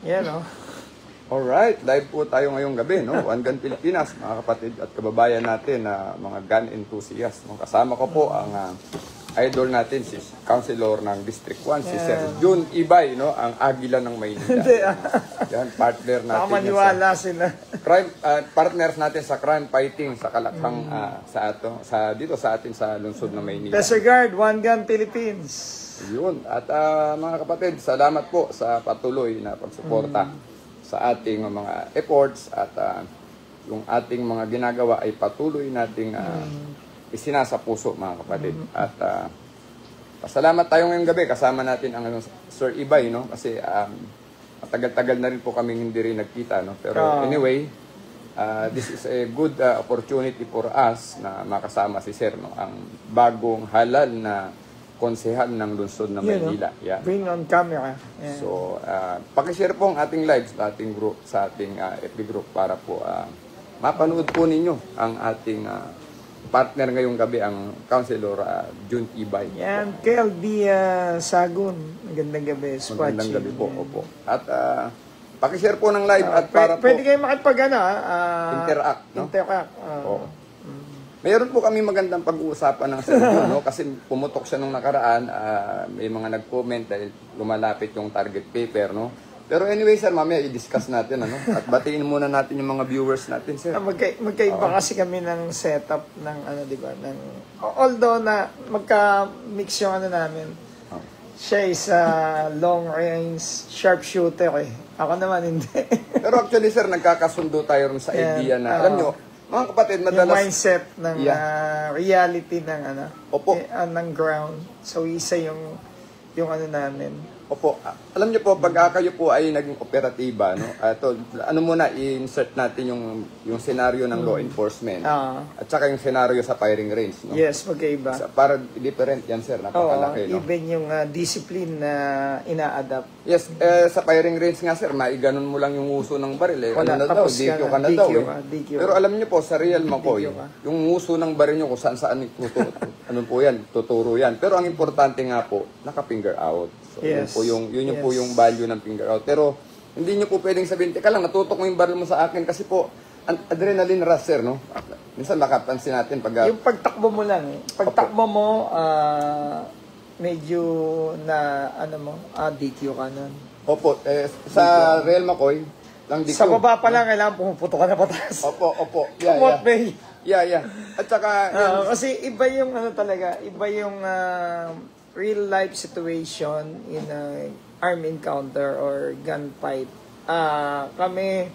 Yan, no? Alright, live po tayo ngayong gabi, no? One Gun Pilipinas, mga kapatid at kababayan natin na mga gun enthusiasts. No? Kasama ko po ang idol natin, si Councilor ng District 1, si Sir Jun Ibay, no? Ang Agila ng Maynila. Yan, partner natin. Maniwala sila. Crime, partners natin sa crime fighting sa Kalakhang, dito sa atin sa lungsod ng Maynila. Disregard, One Gun Philippines. Yun. At mga kapatid, salamat po sa patuloy na pagsuporta sa ating mga efforts at yung ating mga ginagawa ay patuloy nating isinasa puso, mga kapatid. At pasalamat tayo ngayong gabi. Kasama natin ang Sir Ibay, no? Kasi matagal-tagal na rin po kami hindi rin nagkita, no? Pero anyway, this is a good opportunity for us na makasama si Sir, no? Ang bagong halal na konsehal ng lungsod ng Maynila. Yeah. Bring on camera. Yeah. So, pakishare po ang ating live sa ating group, sa ating FB group para po mapanood po ninyo ang ating partner ngayong gabi, ang Councilor Jun Ibay. Yan, KLB Sagun. Magandang gabi. Magandang gabi po. Opo. At pakishare po ng live at para po pwede kayo makipag interact, no? Interact. Mayroon po kami magandang pag-uusapan ng Sergio, no? Kasi pumutok siya nung nakaraan, may mga nag-comment dahil lumalapit yung target paper, no? Pero anyway, sir, mamaya i-discuss natin, ano? At batiin muna natin yung mga viewers natin, sir. Magkaiba kasi kami ng setup ng di ba? Although na magka-mix yung namin. Siya is long range sharpshooter eh. Ako naman hindi. Pero actually, sir, nagkakasundo tayo rin sa idea na, alam nyo, mga kapatid, madalas yung mindset ng reality ng Opo. Ng ground. So isa yung namin. Opo. Alam niyo po, pag kayo po ay naging operatiba, no? Ano muna, i-insert natin yung senaryo ng law enforcement. At saka yung senaryo sa firing range, no? Yes, magkaiba. Para different yan, sir. Napakalaki, no? Even yung discipline na ina-adapt. Yes, sa firing range nga, sir, maiganon mo lang yung uso ng baril. Wala, tapos DQ ka na daw. DQ. Pero alam niyo po, sa Real McCoy, yung uso ng baril niyo kung saan ano po yan, tuturo yan. Pero ang importante nga po, naka-finger out. So, yes. yun po yung value ng finger out. Pero hindi niyo po pwedeng sabihin, teka lang, natutok mo yung baril mo sa akin kasi po, adrenaline rush, sir, no? Minsan makapansin natin pag... yung pagtakbo mo lang, pagtakbo mo, medyo na, DQ ka nun. Opo, sa Real McCoy, lang DQ. Sa baba pa lang, kailangan pumuputo ka na pataas. Opo. Yeah. At saka... kasi iba yung talaga, iba yung real life situation in a armed encounter or gunfight. Kami,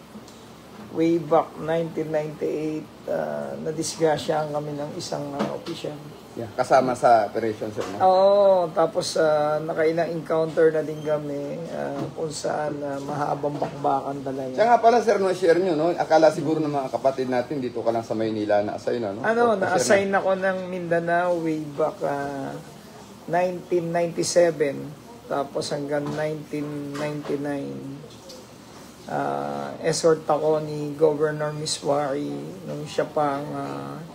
way back 1998, nadisgrasyahan kami ng isang official. Yeah, kasama sa operation, sir, no? Oo, tapos nakailang encounter na din kami kung saan mahabang bakbakan talaga. Siya nga pala, sir, no, share nyo, no? Akala siguro ng mga kapatid natin dito ka lang sa Maynila na-assign, no? Na-assign ako ng Mindanao way back 1997, tapos hanggang 1999. Escort ako ni Governor Miswari nung siya pang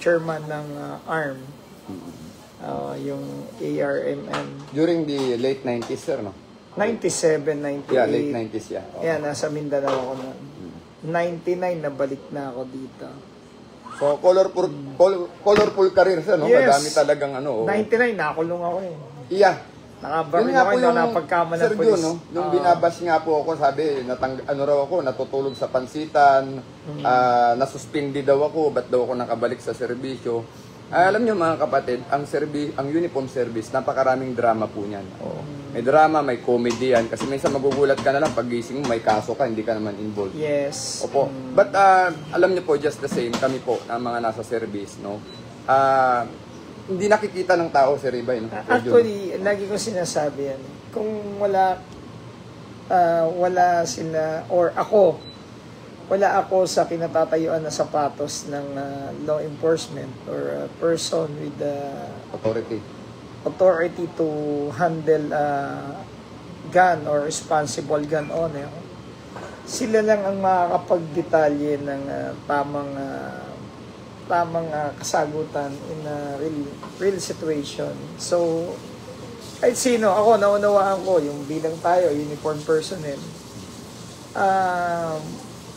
chairman ng ARM, yung ARMN. During the late 90s, sir, no? 97, 98. Yeah, late 90s, yeah. Yeah, nasa Mindanao ako noon. 99, nabalik na ako dito. So, colorful career, sir, no? Yes. Madami talagang 99, nakulong ako eh. Yeah. Nakabaril ako, hindi ako napagkama ng polis. no? Nung binabash nga po ako, sabi, natutulog sa pansitan, nasuspindi daw ako, ba't daw ako nakabalik sa serbisyo. Alam nyo mga kapatid, ang uniform service, napakaraming drama po niyan. May drama, may comedy yan, kasi minsan magugulat ka na lang, pag gising mo, may kaso ka, hindi ka naman involved. Yes. Opo. But alam nyo po, just the same, kami po, na mga nasa service, no? Hindi nakikita ng tao, Sir Ibay, no? Actually, lagi ko sinasabi yan. Kung wala sila, or wala ako sa kinatatayuan na sapatos ng law enforcement or person with authority to handle gun or responsible gun owner, sila lang ang makakapagdetalye ng tamang kasagutan in a real situation. So, kahit sino, ako naunawaan ko, yung bilang tayo, uniform personnel,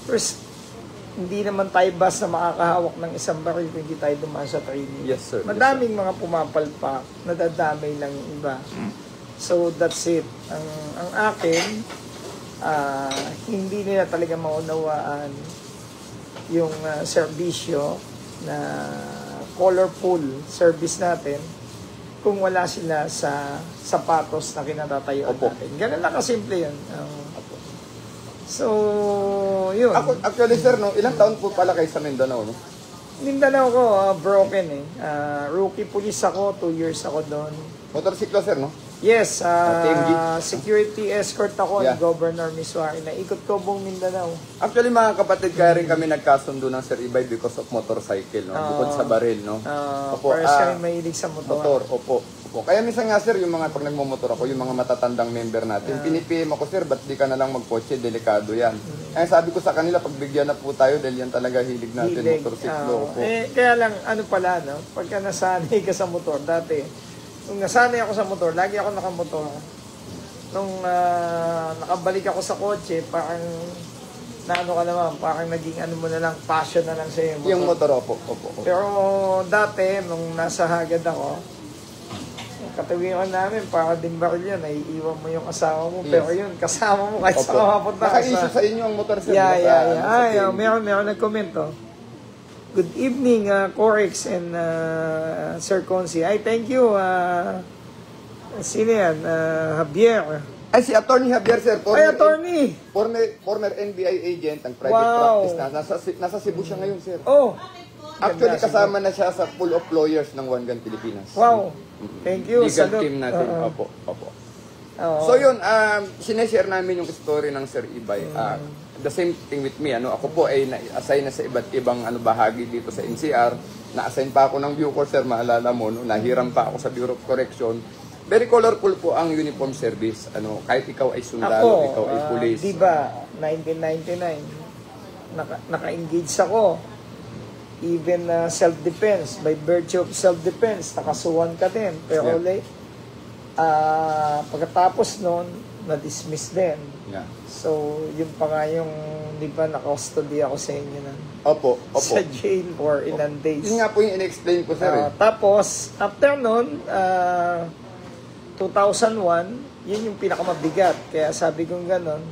First, hindi naman tayo basta makakahawak ng isang baril kung hindi tayo dumaan sa training. Yes, sir. Madaming mga pumapalpak, nadadamay lang yung iba. So, that's it. Ang akin, hindi nila talaga maunawaan yung serbisyo na colorful service natin kung wala sila sa sapatos na kinatatayuan natin. Ganun lang kasimple yun. So, yun. Actually, sir, no, ilang taon po pala kayo sa Mindanao, no? Mindanao ko, broken eh. Rookie police ako, 2 years ako doon. Motorsiklo, sir, no? Yes, TMG. security escort ako Yeah. ni Governor Misuari. Naikot ko buong Mindanao. Actually, mga kapatid, kaya rin kami nagkasundo ng Sir Ibay because of motorcycle, no? Bukod sa baril, no? Pares kami mahilig sa motor. Opo. Kaya minsan nga, sir, yung mga pag nagmumotor ako, yung mga matatandang member natin, pinipim ako, sir, ba't di ka na lang magkotse? Delikado yan. Kaya sabi ko sa kanila, pagbigyan na po tayo dahil yan talaga hilig natin, motorsiklo. Kaya lang, ano pala, no? Pagka nasanay ka sa motor, dati, nung nasanay ako sa motor, lagi ako nakamotor. Nung nakabalik ako sa kotse, parang naano ka naman, parang naging ano mo na lang, passion na lang sa'yo. Yung motor, opo. Pero dati, nung nasa Hagad ako, katawian namin, para din baril yan, naiiwan mo yung asawa mo, pero yun, kasama mo kahit sa kapapunta ka Naka-issue sa inyo ang motor, sir. Yeah. Meron nag-komento. Good evening, Corex and Sir Consi. Ay, thank you. Sino yan? Javier. Ay, si Attorney Javier, sir. Attorney! Former NBI agent, ang private practice na. Nasa Cebu siya ngayon, sir. Oh! Actually, kasama na siya sa pool of lawyers ng One Gun Pilipinas. Wow! Thank you. Legal team natin. Opo. So yun, sineshare namin yung story ng Sir Ibay. The same thing with me. Ako po ay na-assign na sa iba't ibang bahagi dito sa NCR. Na-assign pa ako ng Bucor, sir, maalala mo. Nahiram pa ako sa Bureau of Correction. Very colorful po ang uniform service. Kahit ikaw ay sundalo, ikaw ay police. Diba, 1999, naka-engage ako. Even self-defense, by virtue of self-defense, nakasuhan ka din. Pero pagkatapos nun, na-dismiss din. Yeah. So, yun pa nga yung, di ba, naka-custody ako sa inyo na. Opo. Sa jail for ilang days. Yun nga po yung in-explain ko, sir. Tapos, after nun, 2001, yun yung pinakamabigat. Kaya sabi kong ganon,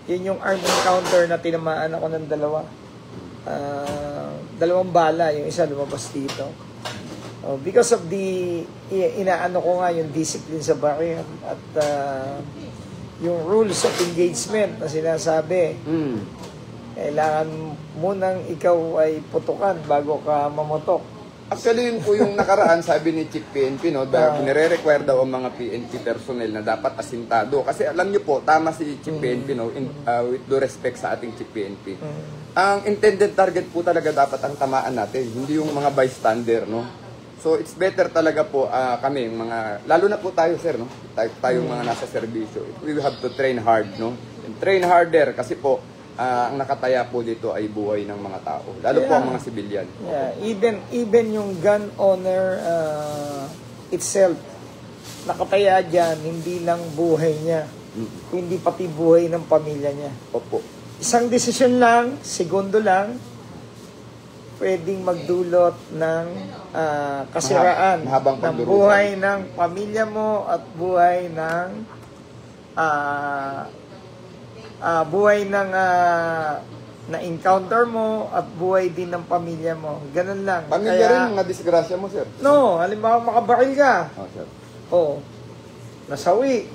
yun yung armed encounter na tinamaan ako ng dalawa. Dalawang bala, yung isa lumabas dito. Because of the, inaano ko nga yung discipline sa baril at yung rules of engagement na sinasabi. Kailangan munang ikaw ay putukan bago ka mamotok. Actually, yun po yung nakaraan, sabi ni Chief PNP, no? Nire-require daw ang mga PNP personnel na dapat asintado. Kasi alam nyo po, tama si Chief PNP, no? With due respect sa ating Chief PNP. Ang intended target po talaga dapat ang tamaan natin, hindi yung mga bystander, no? So, it's better talaga po kami, lalo na po tayo, sir, no? Tayong mga nasa serbisyo. We have to train hard, no? And train harder kasi po, ang nakataya po dito ay buhay ng mga tao. Lalo po ang mga sibilyan. Yeah, even yung gun owner itself, nakataya dyan, hindi lang buhay niya, kundi pati buhay ng pamilya niya. Opo. Isang desisyon lang, segundo lang, pwedeng magdulot ng kasiraan ng buhay ng pamilya mo at buhay ng na-encounter mo at buhay din ng pamilya mo. Ganun lang. Pamilya rin na disgrasya mo, sir? No, halimbawa makabaril ka. Sir. Nasawi.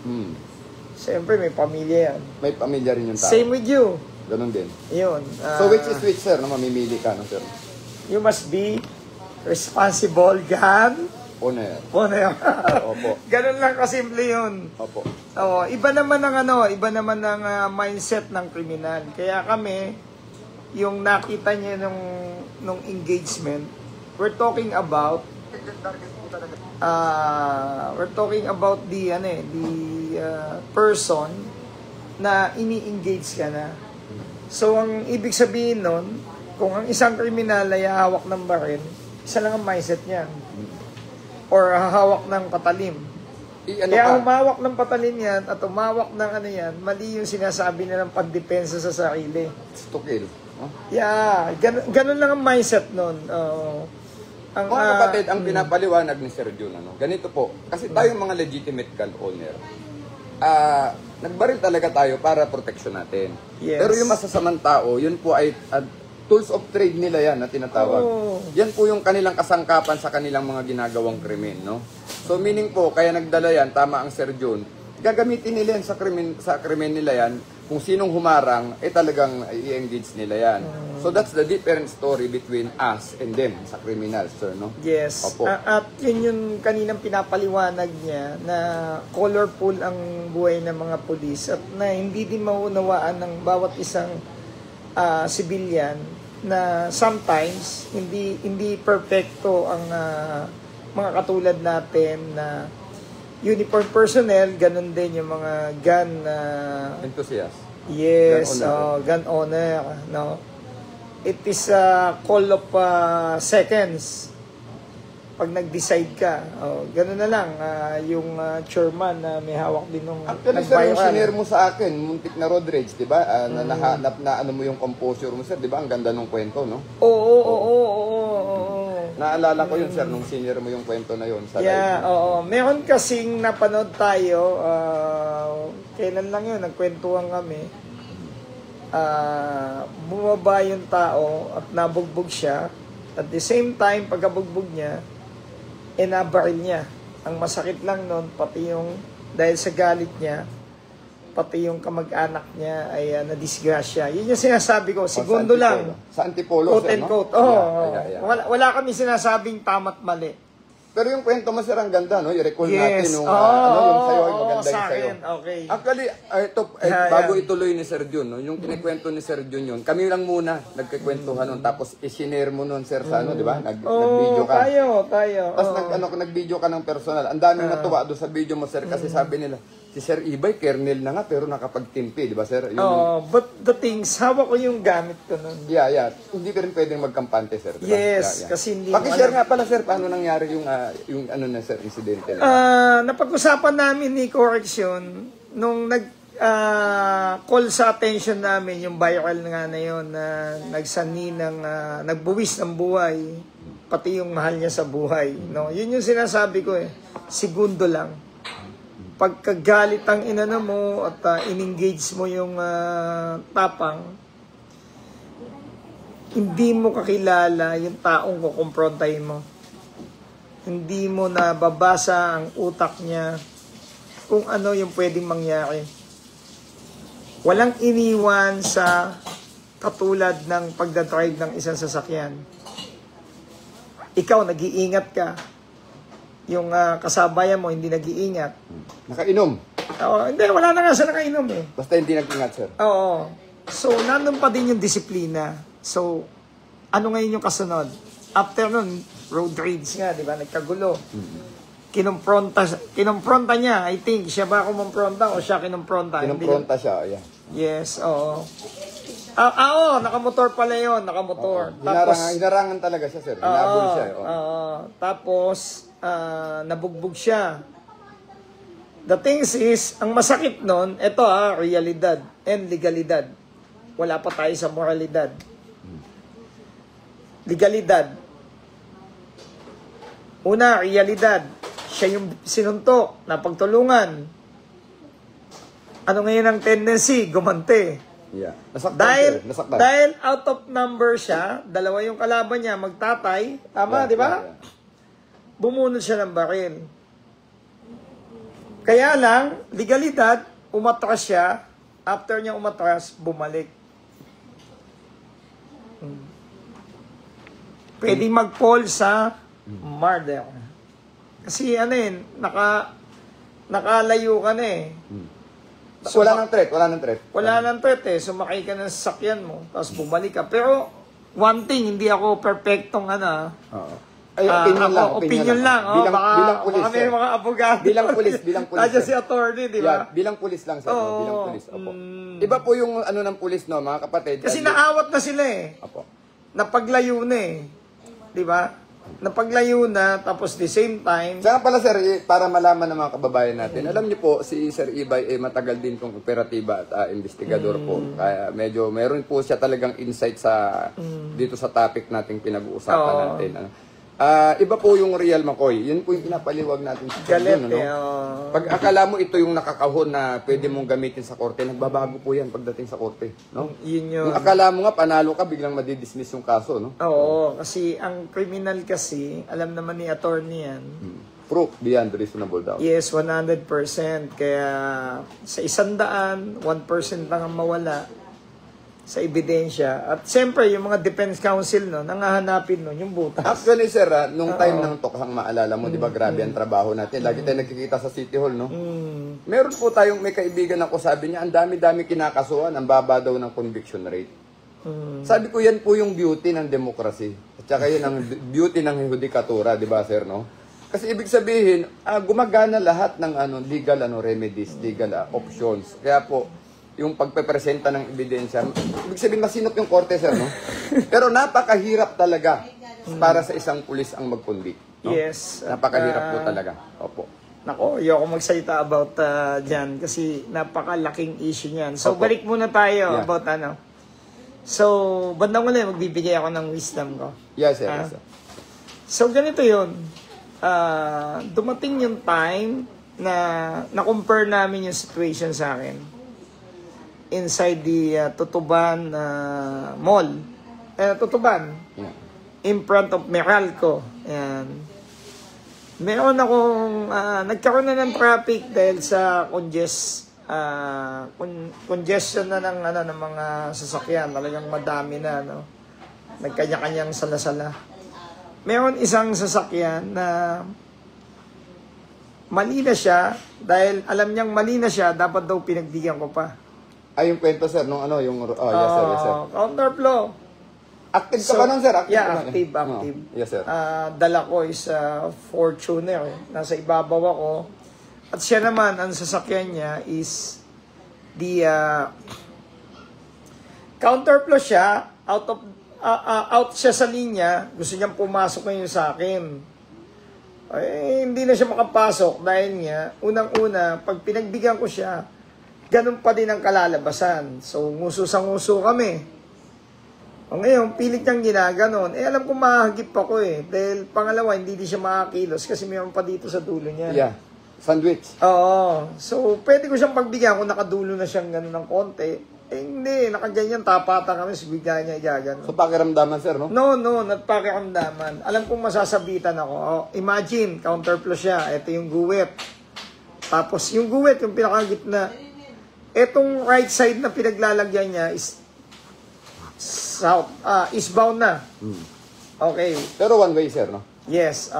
Siyempre may pamilya yan. May pamilya rin yung tao. Same with you. Ganun din. Yun. So which is which, sir? Mamimili ka, no, sir? You must be responsible gun Owner. Opo. Ganun lang kasimple yun. Opo. Iba naman ng mindset ng kriminal. Kaya kami, yung nakita niya nung engagement, we're talking about the person na ini-engage ka na. So, ang ibig sabihin nun, kung ang isang kriminal ay hawak ng baril, isa lang ang mindset niya. Or hawak ng patalim. Kaya humawak ng patalin yan at humawak ng ano yan, mali yung sinasabi nilang pagdepensa sa sarili. It's to kill. No? Yeah, ganun lang ang mindset nun. Mga kapatid, ang pinapaliwanag ni Sir Jun, ganito po, kasi tayong mga legitimate gun owner, nagbaril talaga tayo para protection natin. Yes. Pero yung masasamang tao, yun po ay tools of trade nila yan na tinatawag. Yan po yung kanilang kasangkapan sa kanilang mga ginagawang krimen, no? So meaning po, kaya nagdala yan, tama ang Sir Jun, gagamitin nila yan sa krimen nila yan, kung sinong humarang, talagang i-engage nila yan. So that's the different story between us and them sa criminals, sir, no? Yes. Opo. At yun yung kaninang pinapaliwanag niya na colorful ang buhay ng mga pulis at na hindi din maunawaan ng bawat isang civilian na sometimes hindi perfecto ang mga katulad natin na uniform personnel, ganun din yung mga gun Enthusiast. yes, gun owner, no? It is a call of seconds pag nag-decide ka. Ganun na lang yung chairman na may hawak din nung Actually, sir, yung sinare mo sa akin, muntik na road rage, di ba? Nahanap na ano mo yung composure mo, sir, di ba? Ang ganda ng kwento, no? Oo. Naalala ko yun, sir, nung senior mo yung kwento na yun sa live. Oo. Meron kasing napanood tayo, kailan lang yun, nagkwentuhan kami. Bumaba yung tao at nabugbog siya. At the same time, pagkabugbog niya, nabaril niya. Ang masakit lang nun, pati yung, dahil sa galit niya, pati yung kamag-anak niya ay nadisgrasya. Yun yung sinasabi ko, segundo lang. Sa Antipolo, quote sir, and no? quote. Yeah. Wala kami sinasabing tama't mali. Pero yung kwento mo, sir, ang ganda, no? I-recall Yes. natin yung, yung sa'yo, ay maganda sa yung sa'yo. akin. Okay. Actually, bago ituloy ni Sir Jun, no? Yung kinikwento ni Sir Jun yun, kami lang muna nagkikwentuhan nun, tapos isinare mo nun, sir, sa ano, di ba? Nag-video ka. Tayo. Tapos nag-video ka ng personal. Ang daming natuwa doon sa video mo, sir, kasi sabi nila, si Sir Ibay, kernel na nga, pero nakapagtimpi, di ba, sir? But the things, hawak ko yung gamit ko nun. Yeah. Hindi ka rin pwedeng magkampante, sir. Diba? Yes, kasi hindi Pakishare nga pala, sir, paano nangyari yung ano na, sir, insidente na. Napag-usapan namin ni Correction nung call sa attention namin yung viral nga na yun na nagsani ng nagbuwis ng buhay pati yung mahal niya sa buhay, no? Yun yung sinasabi ko segundo lang pagkagalit ang inano mo at in-engage mo yung tapang, hindi mo kakilala yung taong kukumprontahin mo. Hindi mo nababasa ang utak niya kung ano yung pwedeng mangyari. Walang iniwan sa katulad ng pagdadrive ng isang sasakyan. Ikaw, nag-iingat ka. Yung kasabayan mo, hindi nag-iingat. Nakainom. Hindi, wala na nga siya nakainom Basta hindi nag-ingat, sir. Oo. So, nandun pa din yung disiplina. So, ano ngayon yung kasunod? After nun, road rage nga, di ba? Nagkagulo. Kinumpronta niya. I think, siya ba kumumpronta o siya kinumpronta? Kinumpronta siya, yeah. Yes, oo. Nakamotor pala yun, nakamotor. Hinarangan talaga siya, sir. Hinabol siya. Tapos, nabugbog siya. The thing is, ang masakit nun, ito realidad and legalidad. Wala pa tayo sa moralidad. Legalidad. Una, realidad. Siya yung sinuntok, napagtulungan. Ano ngayon ang tendency? Gumante. Yeah. Nasaktan. Dahil out of number siya, dalawa yung kalaban niya, magtatay. Tama, di ba? Yeah. Bumunod siya ng baril. Kaya lang, legalidad, umatras siya. After niya umatras, bumalik. Pwede mag-fall sa murder. Kasi nakalayo ka na Wala nang threat. Wala nang threat Sumakay ka ng sasakyan mo, tapos bumalik ka. Pero, one thing, hindi ako perfectong opinion lang. Bilang pulis. Baka may mga abogado. Bilang pulis. Nadya si attorney, di ba? Yeah, bilang pulis lang, sir. Bilang pulis. Opo. Iba po yung ng pulis, no, mga kapatid. Kasi naawat na sila Opo. Napaglayo na di ba? napaglayo na, tapos the same time, Saka pala sir, para malaman ng mga kababayan natin, alam niyo po, si Sir Ibay matagal din pong operatiba at investigador po. Kaya medyo meron po siya talagang insight sa dito sa topic nating pinag-uusapan natin. Ano. Iba po yung real McCoy. Yun po yung pinapaliwag natin sa galit ano? Pag akala mo ito yung nakakahon na pwede mong gamitin sa korte, nagbabago po yan pagdating sa korte. No? yun yun. Yung akala mo nga, panalo ka, biglang madidismiss yung kaso. No? Oo, kasi ang criminal kasi, alam naman ni attorney yan, Proof beyond reasonable doubt. yes, 100%. Kaya sa 100, 1% lang ang mawala sa ebidensya. At siyempre, yung mga defense counsel, no, nangahanapin nun, yung butas. Actually, sir, nung time ng tokhang maalala mo, di ba, grabe ang trabaho natin. Lagi tayo nagkikita sa City Hall, no? Meron po tayong may kaibigan ako, sabi niya, ang dami-dami kinakasuhan, ang baba daw ng conviction rate. Sabi ko, yan po yung beauty ng demokrasy. At saka yan ang beauty ng judikatura, di ba, sir, no? Kasi ibig sabihin, gumagana lahat ng legal remedies, legal options. Kaya po, yung pagpepresenta ng ebidensya, ibig sabihin masinop yung korte, sir, no? Pero napakahirap talaga para sa isang pulis ang mag-convict. No? Yes. Napakahirap po talaga. Opo. Nako, ayoko magsalita about dyan kasi napakalaking issue niyan. So, Opo. balik muna tayo Yeah. about ano. So, bandang uli, magbibigay ako ng wisdom ko. Yes, sir. Yes, sir. So, ganito yun. Dumating yung time na na-compare namin yung situation sa akin inside the Tutuban Mall. Tutuban. Yeah. In front of Meralco. Ayan. Meron akong, nagkaroon na ng traffic dahil sa congestion na ng mga sasakyan. Talagang madami na, no? Nagkanya-kanyang salasala. Meron isang sasakyan na mali na siya, dahil alam niyang mali na siya, dapat daw pinagbigyan ko pa. Ay, yung kwento, sir, nung yes, sir, yes, sir. Counterflow. Active ka pa nun, sir? Yeah, ka pa nun? active. Yes, sir. Dala ko is Fortuner. Nasa ibabaw ako. At siya naman, ang sasakyan niya is the counterflow siya, out siya sa linya, gusto niyang pumasok ngayon sa akin. Hindi na siya makapasok dahil nga, unang-una, pag pinagbigyan ko siya, ganun pa din ang kalalabasan. So, nguso sa nguso kami. O ngayon, pilit niyang ginaganon. Alam ko mahagip ako dahil pangalawa, hindi siya makakilos kasi mayroon pa dito sa dulo niya. Yeah. Sandwich. Oo. So, pwede ko siyang pagbigyan kung nakadulo na siyang ganun ng konti. Hindi, nakaganyan, tapatan kami, bigla niya igaganon. So, pakiramdaman, sir, no? No, nagpakiramdaman. Alam kong masasabitan ako. Imagine, counterflow siya. Ito yung guwit. Tapos, yung guwit, yung pinakagitna. Etong right side na pinaglalagyan niya is south, eastbound na. Okay. Pero one way, sir, no? Yes.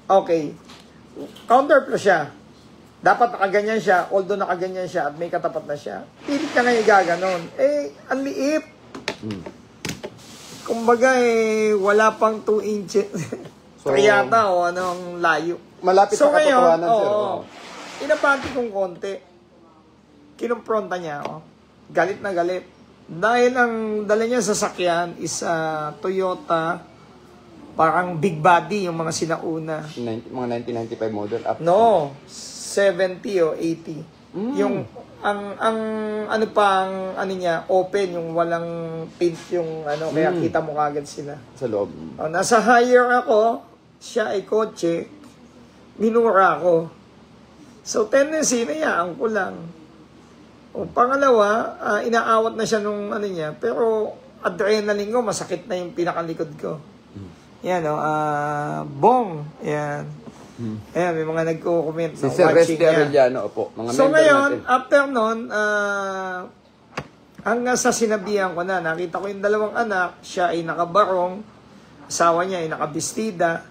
Okay. Counterflow siya. Dapat nakaganyan siya, although nakaganyan siya at may katapat na siya. Pilit niya ngayon gaganon. Ang liit. Kumbaga, wala pang 2 inches. So, yata o anong layo. Malapit so, sa katotohanan, sir. Inabanti kong konti. Kinumpronta niya ako. Galit na galit. Dahil ang dala niya sa sakyan is Toyota, parang big body, yung mga sinauna. Mga 1995 model. Up No, 70 o 80. Yung, ang ano niya, open, yung walang tint, yung kaya kita mo kagad sila. Sa loob. Nasa hire ako, siya ay kotse, minura ako. So, tendency, nayaan ko lang. Pangalawa, inaawat na siya nung niya, pero adrenaline ko, masakit na yung pinakalikod ko. Yan, bong. Yan. Ayan, may mga nagko-comment Si Sir Resty Arellano, opo. Mga so member ngayon, natin. after nun, hanggang sa sinabihan ko na, nakita ko yung dalawang anak, siya ay nakabarong, asawa niya ay nakabistida,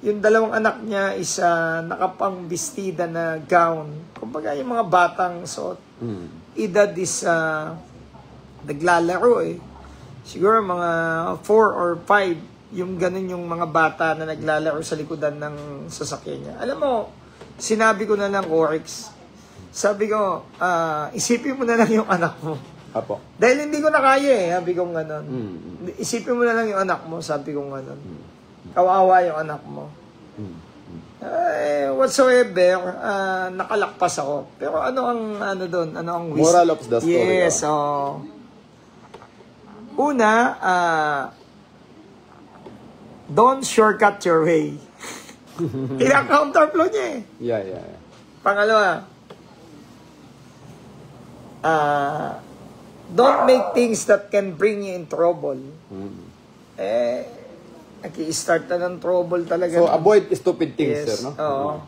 yung dalawang anak niya is nakapangbistida na gown. Kumbaga yung mga batang suot. Edad is naglalaro Siguro mga 4 or 5 yung ganun yung mga bata na naglalaro sa likodan ng sasakyan niya. Alam mo, sinabi ko na lang, Oryx, sabi ko, isipin mo na lang yung anak mo. Apo. Dahil hindi ko na kaya sabi ko gano'n. Isipin mo na lang yung anak mo, sabi ko gano'n. kawawa yung anak mo. Whatsoever, nakalakpas ako. Pero ano ang ano doon? Ano ang Moral of the story. Yes, una, don't shortcut your way. Counterflow niya eh. Yeah. Pangalawa, don't make things that can bring you in trouble. Naki-start na ng trouble talaga. So, avoid stupid things, yes, sir, no? Oo.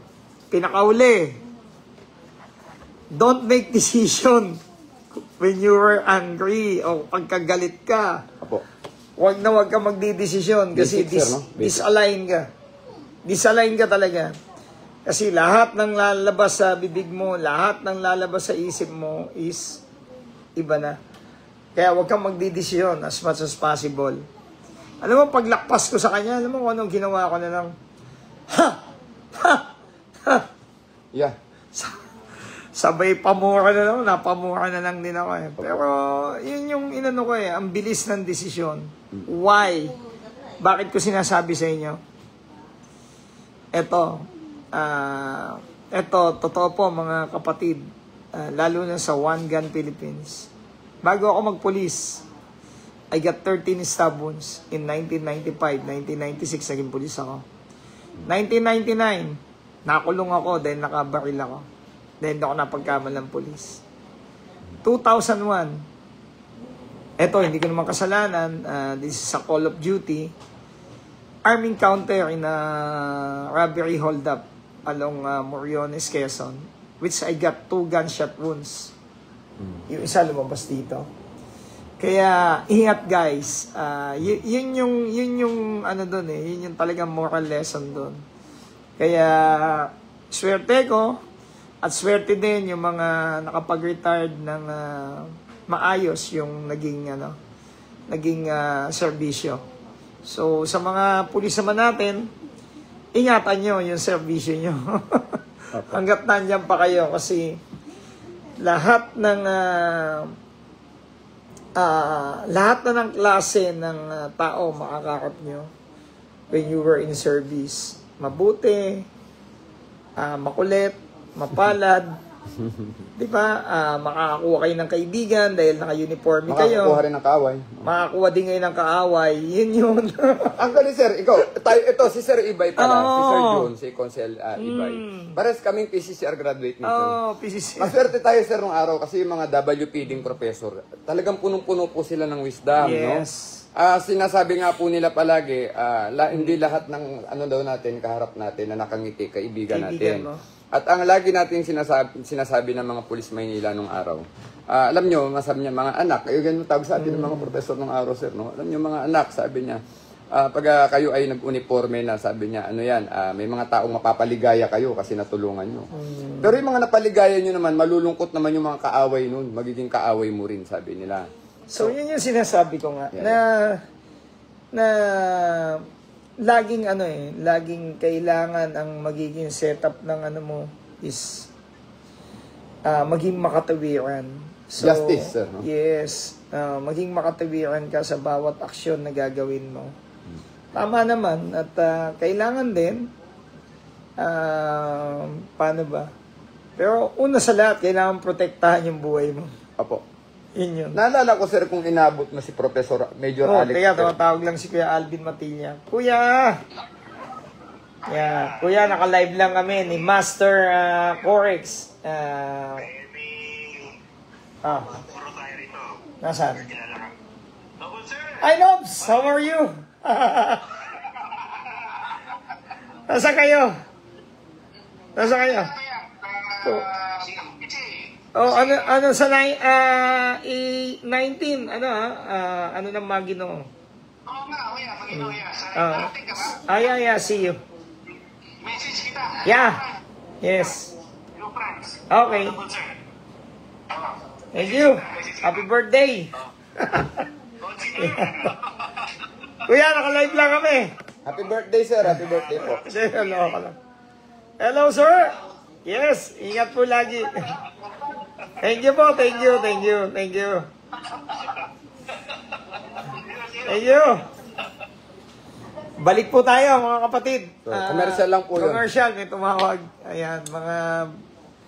Pinakauli, don't make decision when you were angry o pagkagalit ka. Apo. Huwag ka magdidesisyon kasi Basic, sir, no? disalign ka. Disalign ka talaga. Kasi lahat ng lalabas sa bibig mo, lahat ng lalabas sa isip mo is iba na. Kaya huwag kang magdidesisyon as much as possible. Alam mo, paglakpas ko sa kanya, alam mo kung anong ginawa ko na lang? Yeah. Sabay pamura na lang, napamura na lang din ako eh. Pero yun yung inano ko eh, ang bilis ng desisyon. Why? Bakit ko sinasabi sa inyo? Ito, totoo po mga kapatid, lalo na sa One Gun Philippines. Bago ako magpulis, I got 13 stab wounds in 1995, 1996 naging pulis ako. 1999, nakulong ako dahil nakabaril ako. Dahil ako napagkamal ng pulis. 2001, eto hindi ko naman kasalanan, this is a call of duty, armed encounter in a robbery hold-up along Moriones, Quezon, which I got 2 gunshot wounds. Yung isa lumabas dito. Kaya ingat guys, yun yung ano doon eh, yun yung talagang moral lesson doon. Kaya swerte ko at swerte din yung mga nakapag-retired ng maayos yung naging serbisyo. So sa mga pulis naman natin, ingatan nyo yung serbisyo nyo. Hanggat nandiyan pa kayo kasi lahat na ng klase ng tao makakarap nyo when you were in service. Mabuti, makulit, mapalad, di ba? Makakakuha kayo ng kaibigan dahil naka-uniforme kayo. Makakakuha rin ng kaaway. Makakuha din kayo ng kaaway. Yun. Ang galing, sir, ito, si Sir Ibay pala, si Sir John, si Consel Ibay. Pares kaming PCCR graduate nito. PCCR. Maswerte tayo, sir, nung araw kasi yung mga WPDing professor, talagang punong-puno po sila ng wisdom, no? Sinasabi nga po nila palagi, hindi lahat ng natin, kaharap natin na nakangiti, kaibigan natin. No? At ang lagi natin sinasabi ng mga pulis Maynila nung araw, alam nyo, masabi niya, mga anak, kayo ganun tawag sa atin ng mga professor nung araw, sir, no? Alam nyo, mga anak, sabi niya, pag kayo ay nag-uniforme na, sabi niya, may mga taong mapapaligaya kayo kasi natulungan nyo. Pero yung mga napaligaya nyo naman, malulungkot naman yung mga kaaway nun, magiging kaaway mo rin, sabi nila. So yun yung sinasabi ko nga, na laging kailangan ang magiging setup ng mo is maging makatawiran. So, justice, sir, no? Yes, maging makatawiran ka sa bawat aksyon na gagawin mo. Tama naman at kailangan din paano ba? Pero una sa lahat, kailangan protektahan yung buhay mo. Apo. Yun. Naalala ko, sir, kung inabot mo si Professor Major Alex. Kaya tumatawag lang si Kuya Alvin Matilla. Kuya! Kuya, naka-live lang kami ni Master Corex. Nasaan? Hi, Nobs! How are you? Nasaan kayo? Ano sa 19, ano ng Magino? Oo nga, Magino, yeah, see you. Message kita. Yeah, yes. Okay. Thank you. Happy birthday. Kuya, naka-live lang kami. Happy birthday, sir. Happy birthday po. Hello, sir. Yes, ingat po lagi. Thank you po, thank you. Thank you. Balik po tayo mga kapatid. So, commercial lang po yun. Commercial, may tumawag. Ayan, mga...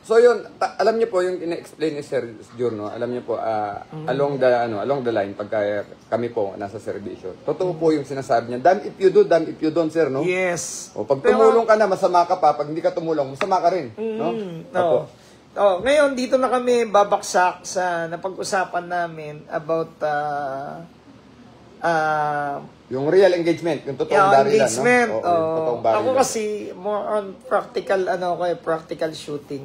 So yun, alam niyo po yung ina-explain ni Sir Jur, no? Alam niyo po along the line pagka kami po nasa serbisyo. Totoo po yung sinasabi niya. Damn if you do, damn if you don't, sir, no? Yes. O pag tumulong ka na, masama ka pa. Pag hindi ka tumulong, masama ka rin, no? Opo. Oh, ngayon dito na kami babaksak sa napag-usapan namin about Yung real engagement, yung totoong barilan, engagement. no? Oo, yung totoong barilan. Ako kasi more on practical shooting.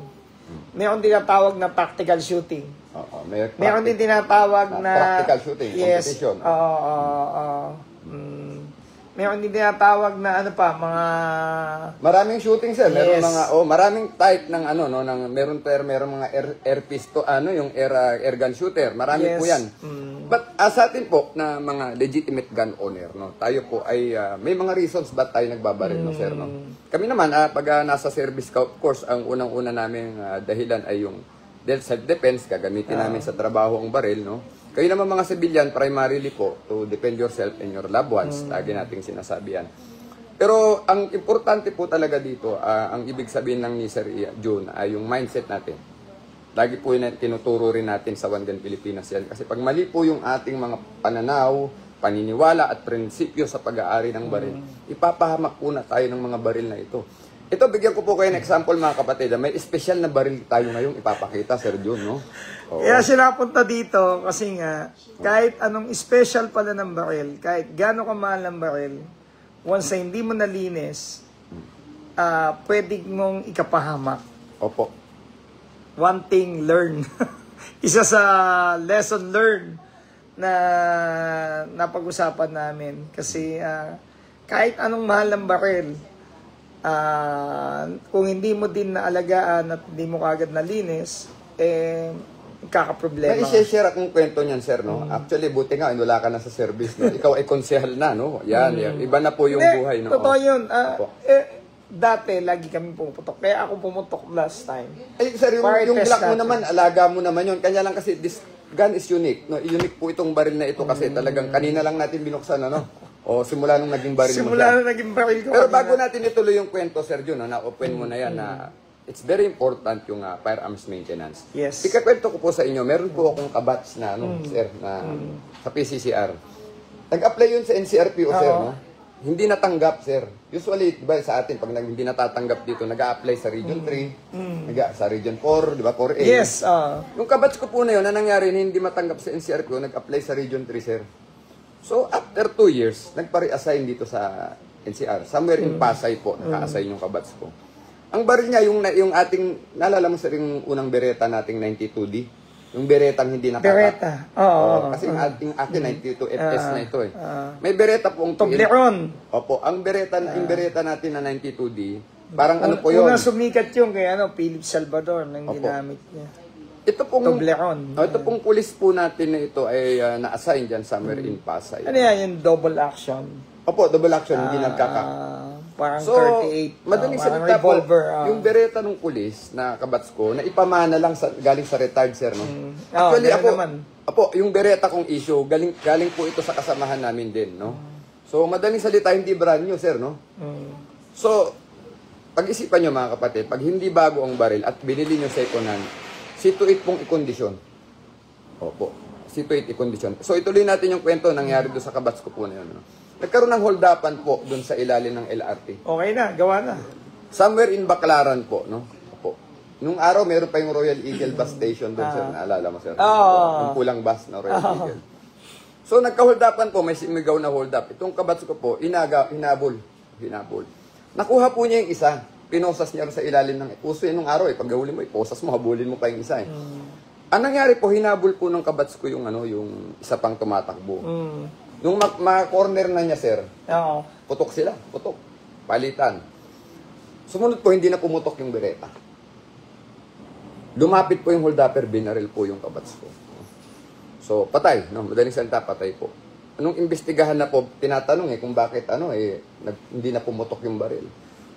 Mayroon din tinatawag na practical shooting. Oo, Meron din tinatawag na practical shooting, yes, competition. Meron din tinatawag na ano pa, mga Maraming shooting, sir. Meron Yes. maraming type ng meron mga air pistol, yung air gun shooter. Marami Yes. po 'yan. But sa atin po na mga legitimate gun owner, no, tayo po ay may mga reasons ba't tayo nagbabaril, no, sir, no. Kami naman pag nasa service ka, of course, ang unang-una naming dahilan ay yung self-defense, gagamitin namin sa trabaho ang baril, no. Kayo naman mga civilian, primarily po, to defend yourself and your loved ones. Lagi nating sinasabi yan. Pero ang importante po talaga dito, ang ibig sabihin ng ni Sir June ay yung mindset natin. Lagi po yun tinuturo rin natin sa One Gun Pilipinas yan. Kasi pag mali po yung ating mga pananaw, paniniwala at prinsipyo sa pag-aari ng baril, ipapahamak po na tayo ng mga baril na ito. Ito, bigyan ko po kayo ng example mga kapatid. May special na baril tayo ngayong ipapakita, Sir June, no? Oo. Kaya sila punta dito kasi nga, kahit anong special pala ng baril, kahit gaano kamahal ng baril, once na hindi mo nalinis, pwede mong ikapahamak. Opo. One thing, learn. Isa sa lesson learned na napag-usapan namin. Kasi kahit anong mahal ng baril, kung hindi mo din naalagaan at hindi mo kagad nalinis, kakaproblema. May i-share akong kwento niyan, sir, no? Actually, buti nga, wala ka na sa service, no? Ikaw ay konsehal na, no? Yan. Iba na po yung buhay, no? Totoo yun. Dati, lagi kami pumuputok. Kaya ako pumutok last time. Ay, sir, yung Test Glock mo natin. naman, alaga mo naman yun. Kanya lang kasi, this gun is unique, no? Unique po itong baril na ito kasi talagang kanina lang natin binuksan, ano? O, simula nung naging baril mo Simula siya. na naging baril ko. Pero kanina. bago natin ituloy yung kwento, Sir Jun, na-open mo na yan, na it's very important yung firearms maintenance. Yes. Ikakwento ko po sa inyo, meron po akong kabats na, sir, na sa PCCR. Nag-apply yun sa NCRPO, sir, no? Hindi natanggap, sir. Usually, di ba, sa atin, pag hindi natatanggap dito, nag-a-apply sa Region 3, sa Region 4, di ba, 4A. Yes. Yung kabats ko po na yun, na nangyari, hindi matanggap sa NCRPO, nag-apply sa Region 3, sir. So, after 2 years, nagpa-reassign dito sa NCR. Somewhere in Pasay po, naka-assign yung kabats ko. Ang baril niya, yung ating, naalala mo sir, yung unang bereta nating 92D? Yung beretang hindi nakaka... Bereta. Oo. Kasi yung ating akin, 92 FS na ito eh. May bereta pong... Toblerone. Opo, yung bereta natin na 92D, parang ano po yun? Una sumikat yung kay Philip Salvador nang ginamit niya. Ito pong... Toblerone. Ito pong pulis po natin na ito ay na-assign dyan somewhere in Pasay. Ano yan, yung double action? Opo, double action, hindi nagkaka... Parang So, 38. madaling parang salita po, revolver. yung bereta ng pulis na kabats ko, na ipamana lang galing sa retired, sir, no? Actually, Actually, naman. yung bereta kong issue, galing po ito sa kasamahan namin din, no? So, madaling salita, hindi brand new, sir, no? So, pag-isipan nyo, mga kapatid, pag hindi bago ang baril at binili nyo sa ikonan, situate pong ikondisyon. Opo, situate ikondisyon. So, ituloy natin yung kwento, nangyari doon sa kabats ko po na yun, no? Nagkaroon ng hold-upan po doon sa ilalim ng LRT. Okay na, gawa na. Somewhere in Baclaran po, no? Opo. Nung araw, meron pa yung Royal Eagle bus station doon, sir. Naalala mo, sir? Yung pulang bus na Royal Eagle. So, nagka-hold-upan po, may simigaw na hold-up. Itong kabats ko po, hinabol. Nakuha po niya yung isa. Pinosas niya sa ilalim ng puso yun nung araw, eh. Pag gahulin mo, iposas mo, habulin mo pa yung isa, eh. Ang nangyari po, hinabol po ng kabats ko yung, yung isa pang tumatakbo. Nung ma-corner na niya, sir, putok sila. Putok. Palitan. Sumunod po, hindi na pumutok yung bereta. Lumapit po yung hold-upper, binaril po yung kabats ko. So, patay. No? Madaling salita, patay po. Anong imbestigahan na po, tinatanong kung bakit hindi na pumutok yung baril.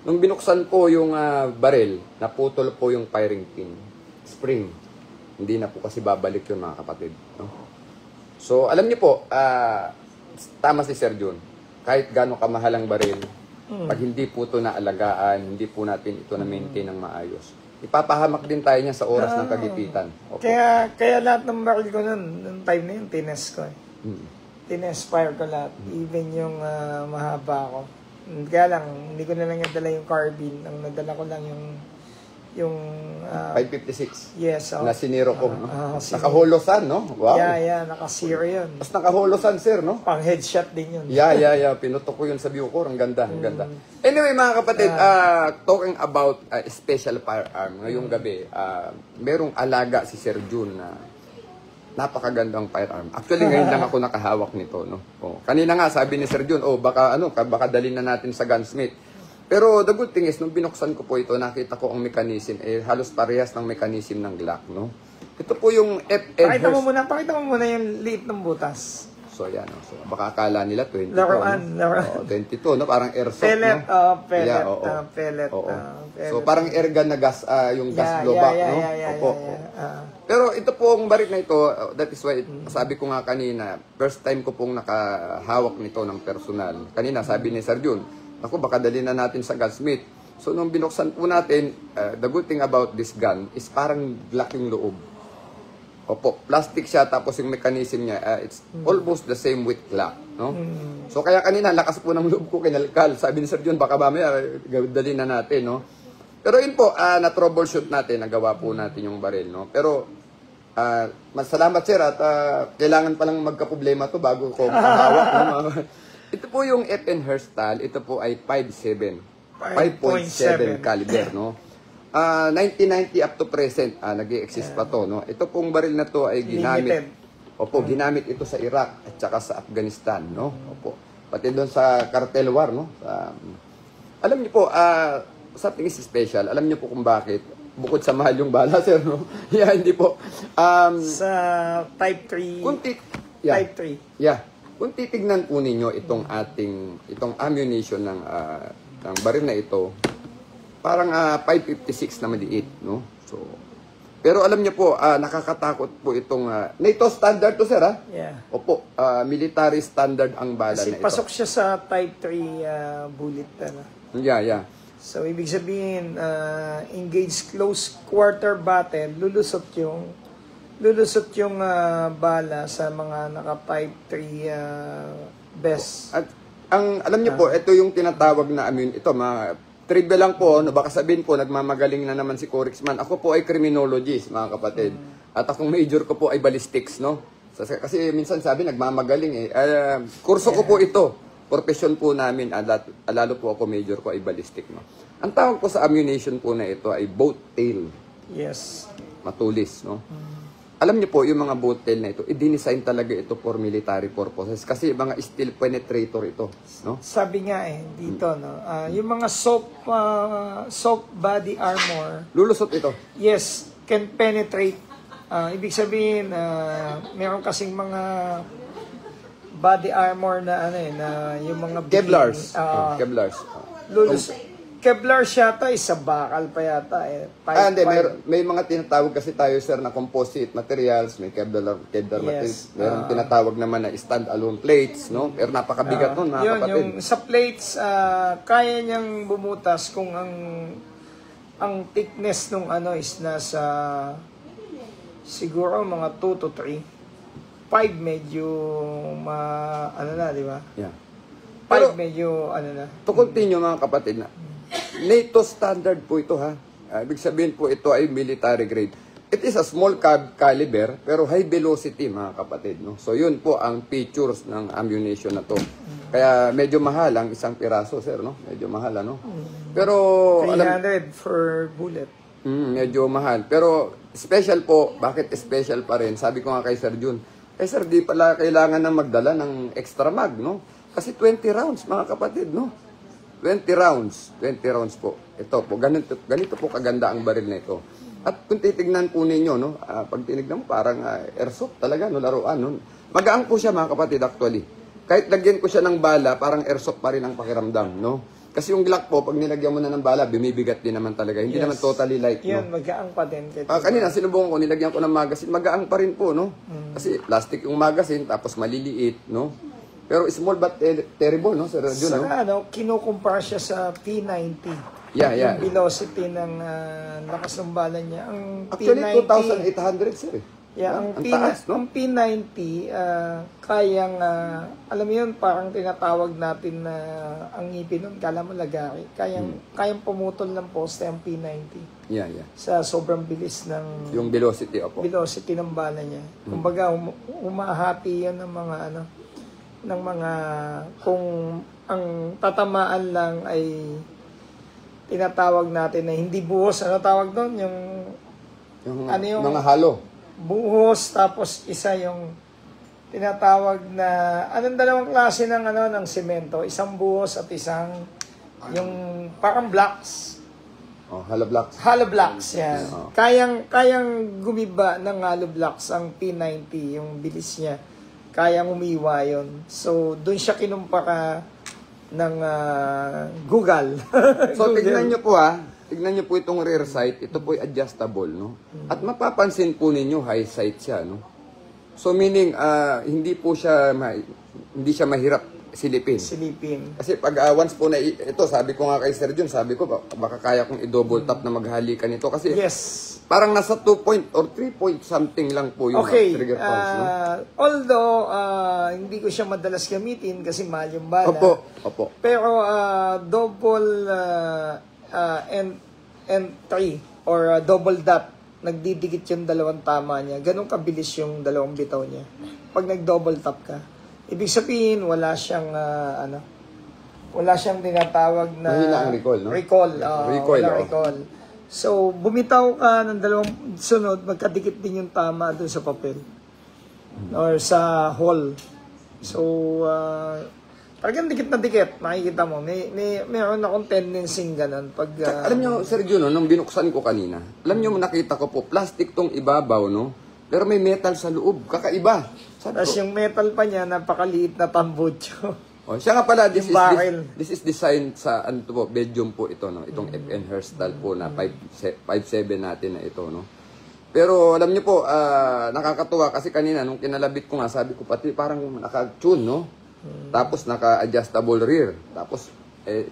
Nung binuksan po yung baril, naputol po yung firing pin. Spring. Hindi na po kasi babalik yun, mga kapatid. No? So, alam niyo po, tama si Sir Jun. kahit gaano kamahal ang baril, pag hindi po ito naalagaan, hindi po natin ito na-maintain ng maayos, ipapahamak din tayo niya sa oras ng kagipitan. Opo. Kaya lahat ng baril ko noong time na yun, tines ko eh. Mm. Tines-fire ko lahat. Even yung mahaba ko. Kaya lang, hindi ko na lang nadala yung carbine. Ang nadala ko lang yung 556. yes. Na siniro ko. No? siniro. Nakaholosan, no? Wow. Yeah, naka-zero yun. Mas nakaholosan, sir, no? Pang headshot din yun. Yeah. Pinutok ko yun sa Bucor. Ang ganda, ang ganda. Anyway, mga kapatid, talking about special firearm, ngayong gabi, merong alaga si Sir Jun na napakagandang firearm. Actually, ngayon lang ako nakahawak nito, no? Oh, kanina nga, sabi ni Sir Jun, baka dalhin na natin sa gunsmith. Pero the good thing is, nung binuksan ko po ito, nakita ko ang mechanism, halos parehas ng mechanism ng Glock, no? Ito po yung Pakita mo muna yung liit ng butas. So, yan. No? So, baka akala nila 22. Laruan. 22, no? Parang airsoft, Pellet, no? pellet. Yeah, oo. Pellet. Oo. Pellet. So, parang airgun na gas, yung gas blowback, no? Opo. Pero ito pong baril na ito, that is why, sabi ko nga kanina, first time ko pong nakahawak nito ng personal. Kanina, sabi ni Sir Jun, ako, baka dalhin na natin sa gunsmith. So, nung binuksan po natin, the good thing about this gun is parang Glock yung loob. Opo, plastic siya, tapos yung mechanism niya, it's almost the same with Glock, no? So, kaya kanina, lakas po ng loob ko kinalkal. Sabi ni Sir Jun, baka mamaya, dalhin na natin, no? Pero yun po, na-troubleshoot natin, nagawa po natin yung baril, no? Pero, salamat sir, at kailangan palang magka-problema to bago ko makahawak, no? Ito po yung FN Herstal, ito po ay 5.7 caliber, no? 1990 up to present, nag-i-exist pa to, no? Ito pong baril na to ay ginamit. Opo, ginamit ito sa Iraq at saka sa Afghanistan, no? Opo. Pati doon sa cartel war, no? Alam niyo po, something is special. Alam niyo po kung bakit. Bukod sa mahal yung bala, sir, no? Yeah, hindi po. Sa Type 3. Type 3. Yeah. Kung titignan po ninyo itong ammunition ng baril na ito, parang 556 na maliit, no? So, pero alam niyo po, nakakatakot po itong NATO standard to, sir, ha? Yeah. Opo, military standard ang bala Kasi na ito. pasok siya sa Type 3 bullet. Yeah. So, ibig sabihin, engage close quarter battle, lulusot yung bala sa mga naka-Type 3 best. At alam niyo po, ito yung tinatawag na mga trivia lang po, no, baka sabihin po, nagmamagaling na naman si Corixman. Ako po ay criminologist, mga kapatid. At akong major ko po ay ballistics, no? Kasi minsan sabi, nagmamagaling kurso ko po ito. Profession po namin, lalo po ako major ko ay ballistic, no? Ang tawag po sa ammunition po na ito ay boat tail. Yes. Matulis, no? Alam niyo po, yung mga boat tail na ito, i-design talaga ito for military purposes. Kasi mga steel penetrator ito, no? Sabi nga dito, no? Yung mga soap body armor, Lulusot ito. yes, can penetrate. Ibig sabihin, meron kasing mga body armor na na yung mga Kevlars. bikini, Kevlars. Kevlar yata, isa bakal pa yata Hindi, may mga tinatawag kasi tayo, sir, na composite materials, may Kevlar materials. Meron tinatawag naman na stand-alone plates, no? Pero napakabigat nun, mga kapatid. Yung sa plates, kaya niyang bumutas kung ang thickness nung is nasa siguro mga 2 to 3. 5 medyo di ba? Yeah. 5 medyo na. To continue, mga kapatid, NATO standard po ito, ha. Ibig sabihin po ito ay military grade. It is a small caliber pero high velocity, mga kapatid, no? So yun po ang features ng ammunition na to. Kaya medyo mahal ang isang piraso, sir, no? Medyo mahal, ano? Pero 300 for bullet. Medyo mahal. Pero special po, bakit special pa rin? Sabi ko nga kay Sir Jun, sir, di pala kailangan na magdala ng extra mag, no? Kasi 20 rounds, mga kapatid, no? 20 rounds po. Ito po, ganito po kaganda ang baril na ito. At kung titignan po ninyo, no, pag tinignan mo, parang airsoft talaga, no, laruan. No? Magaan po siya, mga kapatid, actually. Kahit lagyan ko siya ng bala, parang airsoft pa rin ang pakiramdam, no? Kasi yung Glock po, pag nilagyan mo na ng bala, bumibigat din naman talaga. Hindi naman totally light, Yan, no? magaang pa din. Kanina, sinubukan ko, nilagyan ko ng magazine, magaang pa rin po, no? Kasi plastic yung magazine, tapos maliliit, no? Pero small but terrible, no, Sir Jun, no? Saka kinukumpara siya sa P90. Yeah. Yung velocity ng lakas ng bala niya. Ang Actually, P90, 2,800, sir. yeah, ang taas, no? ang P90, kayang, alam mo yun, parang tinatawag natin na ang ngipin nun, kala mo lagari. Kayang pumutol ng poste ang P90 Yeah. sa sobrang bilis ng Yung velocity, opo. velocity ng bala niya. Kumbaga, umahati yan ng mga ng mga, kung ang tatamaan lang ay tinatawag natin na hindi buhos, ano tawag doon? Yung Mga halo. buhos, tapos isa yung tinatawag na, anong dalawang klase ng ng semento? Isang buhos at isang yung parang blocks. Hollow blocks. Hollow blocks, yan. Oo. Kayang gumiba ng hollow blocks ang P90, yung bilis niya. Kayang umiwa yun. So, dun siya kinumpara ng Google. So, Google. tignan nyo po itong rear sight. Ito po ay adjustable, no? At mapapansin po ninyo, high sight siya, no? So, meaning, hindi siya mahirap silipin. Kasi pag once po na, ito, sabi ko nga kay Sir Jun, sabi ko, baka kaya kong i-double tap na maghalikan ito. Kasi, Yes. parang nasa 2 point or 3 point something lang po yung Okay. trigger pulse, no? Although, hindi ko siya madalas gamitin kasi mahal yung bala. Opo. Pero, double N3 or double dot, nagdidikit yung dalawang tama niya. Ganun kabilis yung dalawang bitaw niya. Pag nag-double tap ka. Ibig sabihin, wala siyang, wala siyang tinatawag na Mahina ang recall, no? Recall. Recoil, wala oo. recall. So, bumitaw ka ng dalawang sunod, magkadikit din yung tama doon sa papel. Or sa hole. So, talagang dikit na dikit, makikita mo. Meron akong tendency ganun. Pag, Alam nyo, Sir Jun, nung binuksan ko kanina, alam nyo, nakita ko po, plastic tong ibabaw, no? Pero may metal sa loob, kakaiba. Sabi tapos ko, yung metal pa niya, napakaliit na tambutso. siya nga pala, Yung barrel. this is designed sa, ano to po, Belgium po ito, no? Itong FN Herstal po na 5.7 natin na ito, no? Pero alam nyo po, nakakatuwa kasi kanina, nung kinalabit ko nga, sabi ko pati parang naka-tune, no? Tapos naka-adjustable rear. Tapos,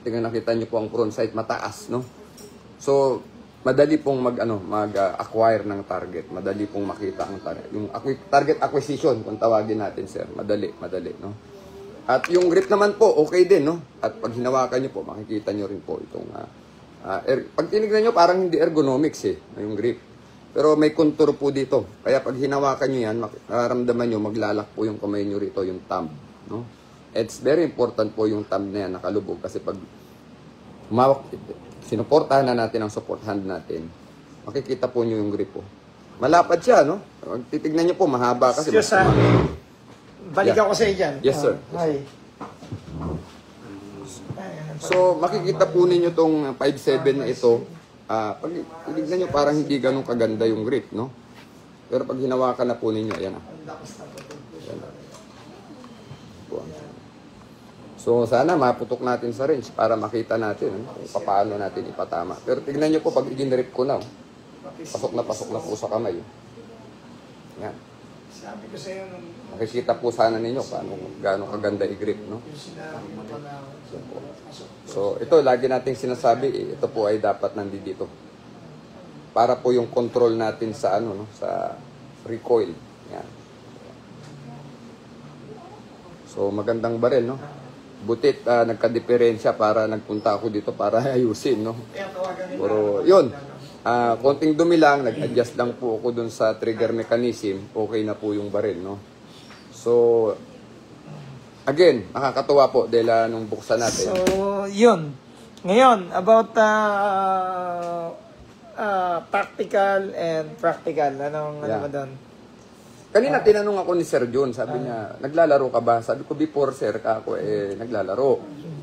tingnan nakita nyo po ang front sight, mataas, no? So, madali pong mag-acquire ng target. Madali pong makita ang target. Yung target acquisition, kung tawagin natin, sir. Madali, no? At yung grip naman po, okay din, no? At pag hinawakan nyo po, makikita nyo rin po itong... pag tinignan nyo, parang hindi ergonomics, yung grip. Pero may contour po dito. Kaya pag hinawakan nyo yan, mararamdaman nyo, maglalak po yung kamay nyo rito, yung thumb, no? It's very important po yung thumb na yan, nakalubog. Kasi pag humawak, sinuportahan na natin ang support hand natin, makikita po nyo yung grip po. Malapad siya, no? Titignan nyo po, mahaba kasi. Excuse sa balik ako sa iyo dyan. Yes, sir. Hi. So, makikita po ninyo itong 5.7 na ito. Pag titignan nyo, parang hindi ganun kaganda yung grip, no? Pero pag hinawakan na po ninyo, ayan na. So, sana maputok natin sa range para makita natin kung paano natin ipatama. Pero tignan nyo po, pag i-grip ko na, pasok na po sa kamay. Yan. Sabi ko sa iyo nung Makikita po sana ninyo paano gaano kaganda i-grip, no? sinabi mo na So, ito, lagi nating sinasabi, ito po ay dapat nandito. Para po yung control natin sa sa recoil. Yan. So, magandang baril, no? Butit, nagka-diferensya para nagpunta ako dito para ayusin, no? Pero, yun. Konting dumi lang, nag-adjust lang po ako dun sa trigger mechanism. Okay na po yung baril, no? So, again, nakakatuwa po dahil nung buksan natin. So, yun. Ngayon, about tactical and practical. Ano ba doon? Kanina tinanong ako ni Sir Jun, sabi niya, naglalaro ka ba? Sabi ko, before sir, ako naglalaro.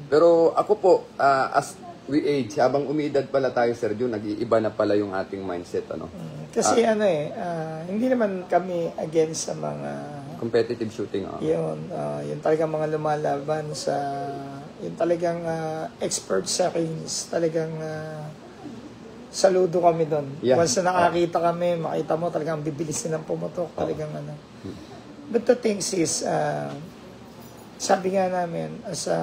Pero ako po, as we age, habang umiidad pala tayo, Sir Jun, nag-iiba na pala yung ating mindset, ano? Kasi hindi naman kami against sa mga competitive shooting, yung talagang mga lumalaban sa yung talagang expert sa rings, talagang saludo kami doon. Yeah. Once na nakakita kami, makita mo talagang bibilis nilang pumutok, talagang But the thing is, sabi nga namin, as a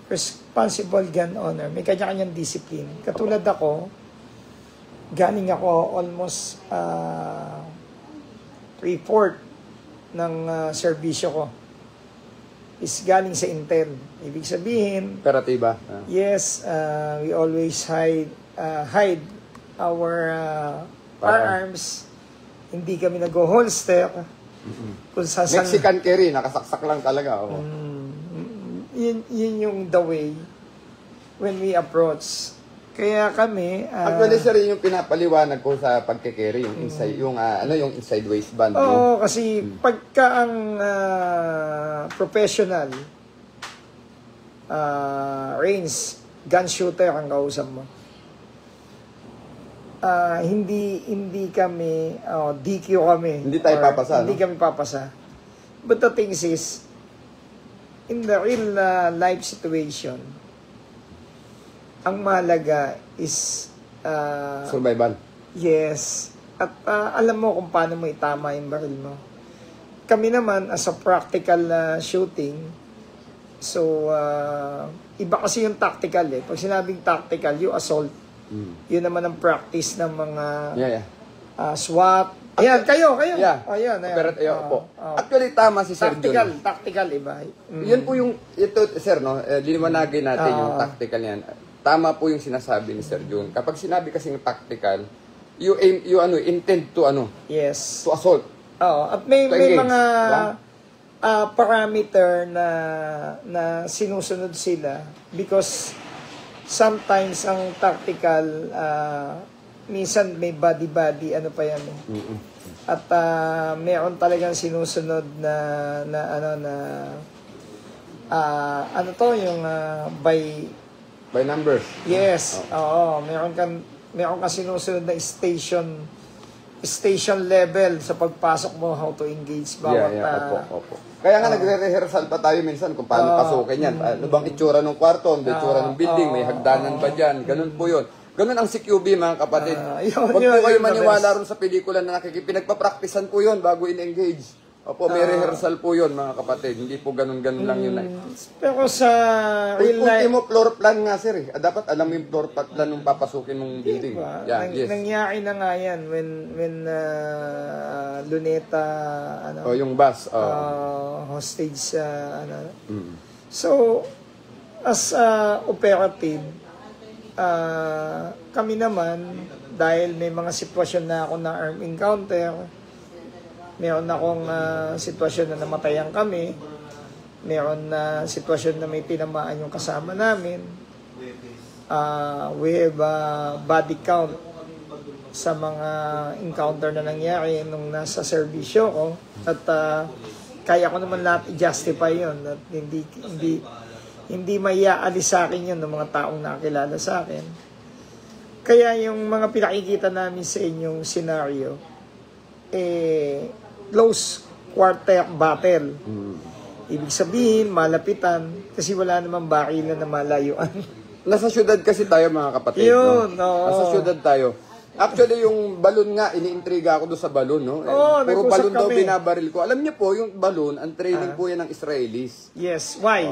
responsible gun owner, may kanya-kanyang discipline. Katulad ako, galing ako almost 3/4 ng serbisyo ko is galing sa Intel. Ibig sabihin, Operatiba. yes, we always hide our firearms. Hindi kami nag-holster. Kung saan Mexican carry, nakasaksak lang talaga. Oh. yun yung the way when we approach. Kaya kami... Actually, sir, yun yung pinapaliwanag ko sa pagke-carry, yung inside, yung inside waistband. Oo, kasi pagka ang professional range gun shooter ang kausap mo, hindi kami DQ kami. Hindi tayo or papasa, Hindi no? kami papasa. But the thing is, in the real life situation, ang mahalaga is Survival. yes. At alam mo kung paano mo itama yung baril mo. Kami naman, as a practical shooting, so, iba kasi yung tactical eh. Pag sinabing tactical, yung assault, yun naman ang practice ng mga SWAT. Ayan, kayo. Yeah. Ayan. Opo. Actually, tama si Sir John. Tactical, iba. Yun po yung, ito, sir, no, liwanagin natin yung tactical yan. Tama po yung sinasabi ni Sir John. Kapag sinabi kasing tactical, you aim, intend to, Yes. to assault. Oo. At may engage, mga diba? parameter na sinusunod sila because sometimes ang tactical minsan may body ano pa yan eh. At meron talagang sinusunod yung By numbers. yes. Oo, meron kang sinusunod na station level sa pagpasok mo, how to engage bawat Opo. Kaya nga nagre-rehearsal pa tayo minsan kung paano pasukin yan. Ano bang itsura ng kwarto, ano bang itsura ng building, may hagdanan ba dyan, ganun po yun. Ganun ang CQB, mga kapatid. Huwag po kayo maniwala ron sa pelikula na pinagpa-practicean po yun bago in-engage. Opo, may rehearsal po yun, mga kapatid. Hindi po ganun-ganun lang yun. Pero sa real life, Ultimo floor plan nga, sir. Dapat alam mo yung floor plan nung papasukin mong building. diba? Yes. Nangyari na nga yan when Luneta yung bus. hostage So as operative, kami naman dahil may mga sitwasyon na ako na armed encounter, meron akong sitwasyon na namatayan kami, meron na sitwasyon na may tinamaan yung kasama namin, we have body count sa mga encounter na nangyari nung nasa serbisyo ko at kaya ko naman lahat i-justify yun at hindi maiaalis sa akin yun ng mga taong nakakilala sa akin. Kaya yung mga pinakikita namin sa inyong scenario close quarter battle. Ibig sabihin, malapitan kasi wala namang barilan na malayuan. Nasa syudad kasi tayo, mga kapatid. Yun, no? Nasa syudad tayo. Actually, yung balon nga, iniintriga ako doon sa balon, no? Puro balon daw binabaril ko. Alam niyo po, yung balon, ang training po yan ng Israelis. Yes, why?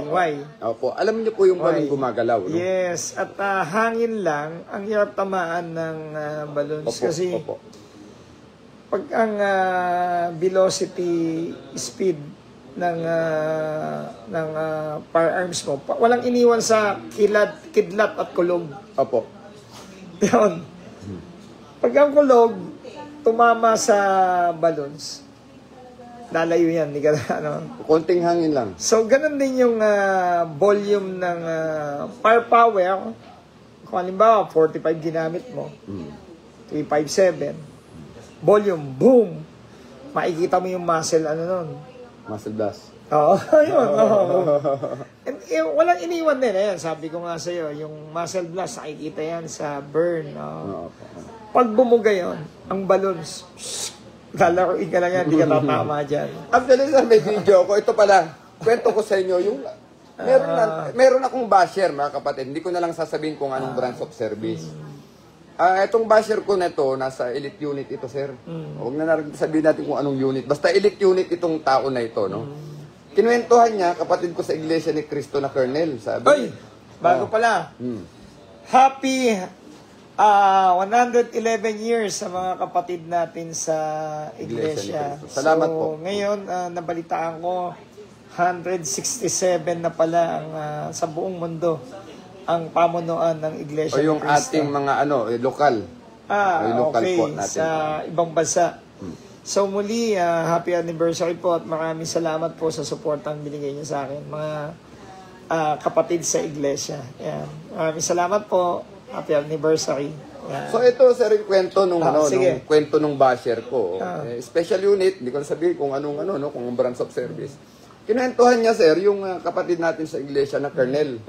Opo, alam niyo po yung balon gumagalaw, no? Yes, at hangin lang, ang hirap tamaan ng balloons kasi pag ang velocity speed ng firearms mo, walang iniwan sa kidlat at kulog. Opo. Yun. Pag ang kulog tumama sa balloons, lalayo yan. Konting hangin lang. So, ganun din yung volume ng firepower. Kung halimbawa, 45 ginamit mo, 357, volume, boom! Makikita mo yung muscle, Muscle blast. Oo, yun. And, walang iniwan din. Ayan, sabi ko nga sa'yo, yung muscle blast, nakikita yan sa burn. Pag bumuga yun, ang balloons, lalaroin ka lang yan, hindi ka tatama dyan. Actually, sir, may video ko. Ito pala, kwento ko sa inyo, yung meron akong basher, mga kapatid. Hindi ko na lang sasabihin kung anong branch of service. Itong basher ko na ito, nasa elite unit ito, sir. Huwag na sabihin natin kung anong unit. Basta elite unit itong tao na ito, no? Kinuwentuhan niya, kapatid ko sa Iglesia ni Cristo na Colonel, sabi. Oy! Bago pala. Happy 111 years sa mga kapatid natin sa Iglesia Iglesia. ni Cristo. Salamat so, po. Ngayon, nabalitaan ko, 167 na pala ang sa buong mundo ang pamunuan ng Iglesia O yung ni Cristo. ating mga lokal. Yung local okay. po natin. Sa ibang bansa. So muli, happy anniversary po at maraming salamat po sa suportang binigay niyo sa akin, mga kapatid sa Iglesia. Yan. Maraming salamat po. Happy anniversary. Yan. So ito sir yung kwento nung sige. nung kwento nung basher ko. Special unit, hindi ko na sabihin kung anong kung branch of service. Kinuwentuhan niya sir yung kapatid natin sa iglesia na Colonel.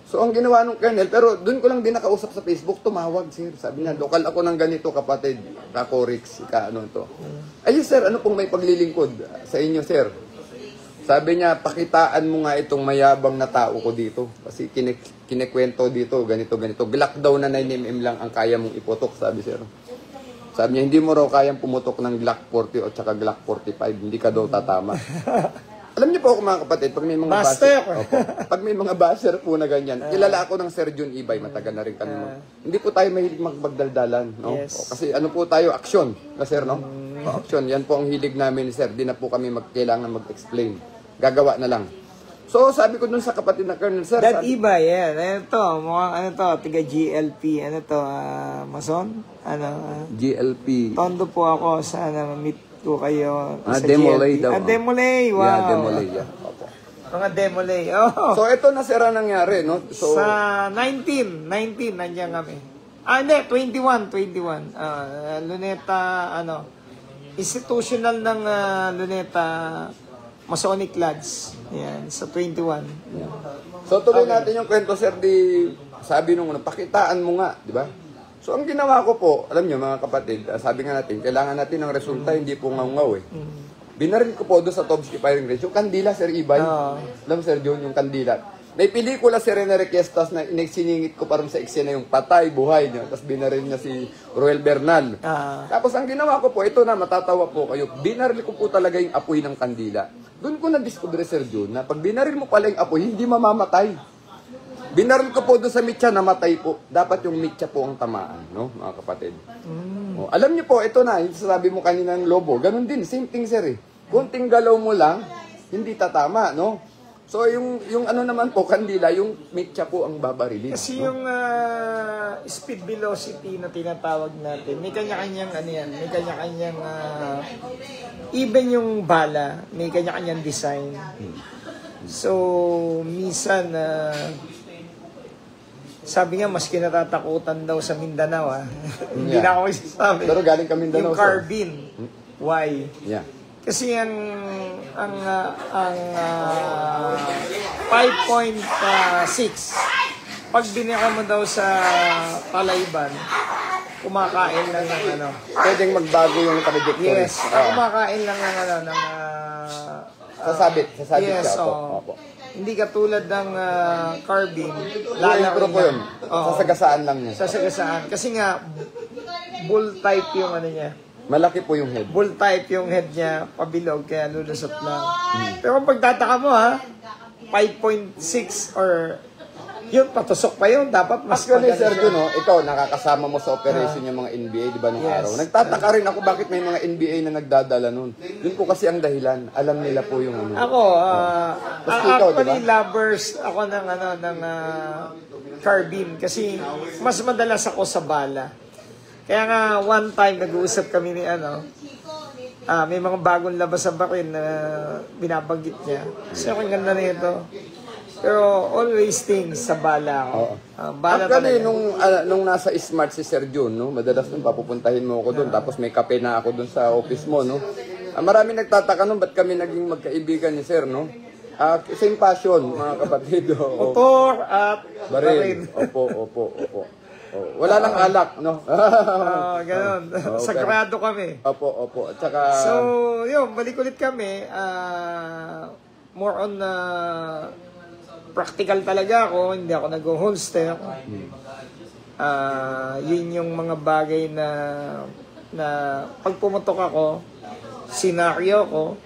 So ang ginawa nung Colonel, pero doon ko lang din nakausap sa Facebook, tumawag sir. Sabi niya, lokal ako ng ganito kapatid, Kakorix, to. Ayun sir, ano pong may paglilingkod sa inyo sir? Sabi niya, pakitaan mo nga itong mayabang na tao ko dito. Kasi kinikwento dito, ganito. Glock daw na 9mm lang ang kaya mong iputok, sabi sir. Sabi niya, hindi mo raw kayang pumutok ng Glock 40 o tsaka Glock 45, hindi ka daw tatama. Alam niyo po ako mga kapatid, pag may mga basher, pag may mga basher po na ganyan, kilala ako ng Sir John Ibay, matagal na rin kami. Hindi po tayo mahilig magdaldalan, no? Yes. Kasi ano po tayo, action, na sir, no? Action, yan po ang hilig namin, sir. Di na po kami kailangan mag-explain. Gagawa na lang. So, sabi ko dun sa kapatid na Colonel, sir, That Ibay, yan. Ano to? Mukhang tiga GLP. Ano to? Mason? GLP. Tondo po ako. Sana ma-meet ko kayo sa Demolay GLP. daw. Demolay. Wow. Yeah, Demolay, yeah. Opo. Mga Demolay. Oh. So, ito na sir ang nangyari, no? So, Sa 19, nandiyan kami. Hindi, 21. Luneta, institutional ng Luneta Masonic Lads. Yan, sa 21. So tuloy natin yung kwento sir, sabi nung pakitaan mo nga, di ba? So ang ginawa ko po, alam niyo mga kapatid, sabi nga natin, kailangan natin ng resulta, hindi po ngaw eh. Binaril ko po doon sa Tobsky firing range, yung kandila sir Ibay. Alam sir John, yung kandila. May pelikula si Rene Requestas na siningit ko parang sa eksena yung patay, buhay niya. Tapos binaril niya si Roel Bernal. Tapos ang ginawa ko po, ito na, matatawa po kayo, binaril ko po talaga yung apoy ng kandila. Doon ko na-discover, Sir John, na pag binaril mo pala yung apoy, hindi mamamatay. Binaril ko po doon sa mitya, namatay po. Dapat yung mitya po ang tamaan, no, mga kapatid. O, alam niyo po, ito na, yung sabi mo kanina ng lobo, ganun din, same thing, sir. Kunting galaw mo lang, hindi tatama, no? So, yung ano naman po, kandila, yung mitya po ang babarilin. Kasi no? yung speed velocity na tinatawag natin, may kanya-kanyang may kanya-kanyang even yung bala, may kanya-kanyang design. So, minsan, sabi nga, mas kinatatakutan daw sa Mindanao, Hindi na ako isasabi. Pero galing ka Mindanao, yung carbine. Why? Yeah. Kasi ang 5.6, pag binira mo daw sa Talayban, kumakain lang ng Pwedeng magbago yung trajectory. Yes, kumakain lang ng Sasabit yes, siya. Opo. Hindi katulad ng carbine. Lalo po yun. Sasagasaan lang niya. Sasagasaan. Kasi nga, bull type yung niya. Malaki po yung head. Bull type yung head niya, pabilog, kaya lulusot lang. Pero kung pagtataka mo 5.6 or yun, patusok pa yun. Dapat mas Actually, maganda Sir siya. Juno, ikaw, nakakasama mo sa operation yung mga NBA, di ba, nung araw. Nagtataka rin ako bakit may mga NBA na nagdadala nun. Yun po kasi ang dahilan. Alam nila po yung Ako, actually, diba? lovers ako ng carbine. Kasi mas madalas ako sa bala. Kaya nga, one time, nag-uusap kami ni may mga bagong labas sa bakil na binabanggit niya. So, ang ganda na ito. Pero always things sa bala ako. Bala Actually, talaga. nung nasa Smart si Sir Jun, no, madalas nung papupuntahin mo ako doon, tapos may kape na ako doon sa office mo, no. Marami nagtataka nung ba't kami naging magkaibigan ni Sir, no. Same passion, mga kapatid. Motor at baril. Opo. Wala lang alak, no? Ganon. Sagrado kami. Opo. At saka... So, yun, balik ulit kami. More on practical talaga ako. Hindi ako nag-holster. Yun yung mga bagay na pag pumutok ako, senaryo ko,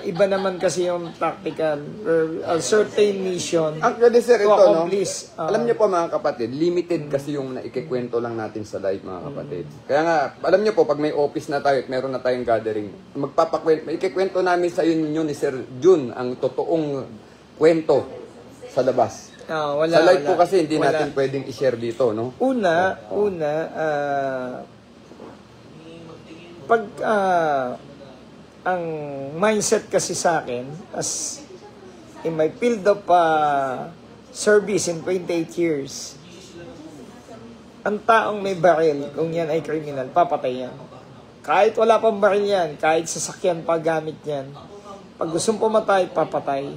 Iba naman kasi yung tactical or a certain mission Actually, sir, to ito, no? accomplish. Alam niyo po, mga kapatid, limited kasi yung naikikwento lang natin sa live, mga kapatid. Kaya nga, alam niyo po, pag may office na tayo at meron na tayong gathering, ikikwento namin sa inyo ni Sir Jun ang totoong kwento sa labas. Wala, Sa live wala. po kasi hindi Wala. natin pwedeng i-share dito, no? Pag ang mindset kasi sa akin as in my field of service in 28 years, ang taong may baril, kung yan ay kriminal, papatay yan. Kahit wala pang baril yan, kahit sasakyan pa gamit yan, pag gustong pumatay, papatay.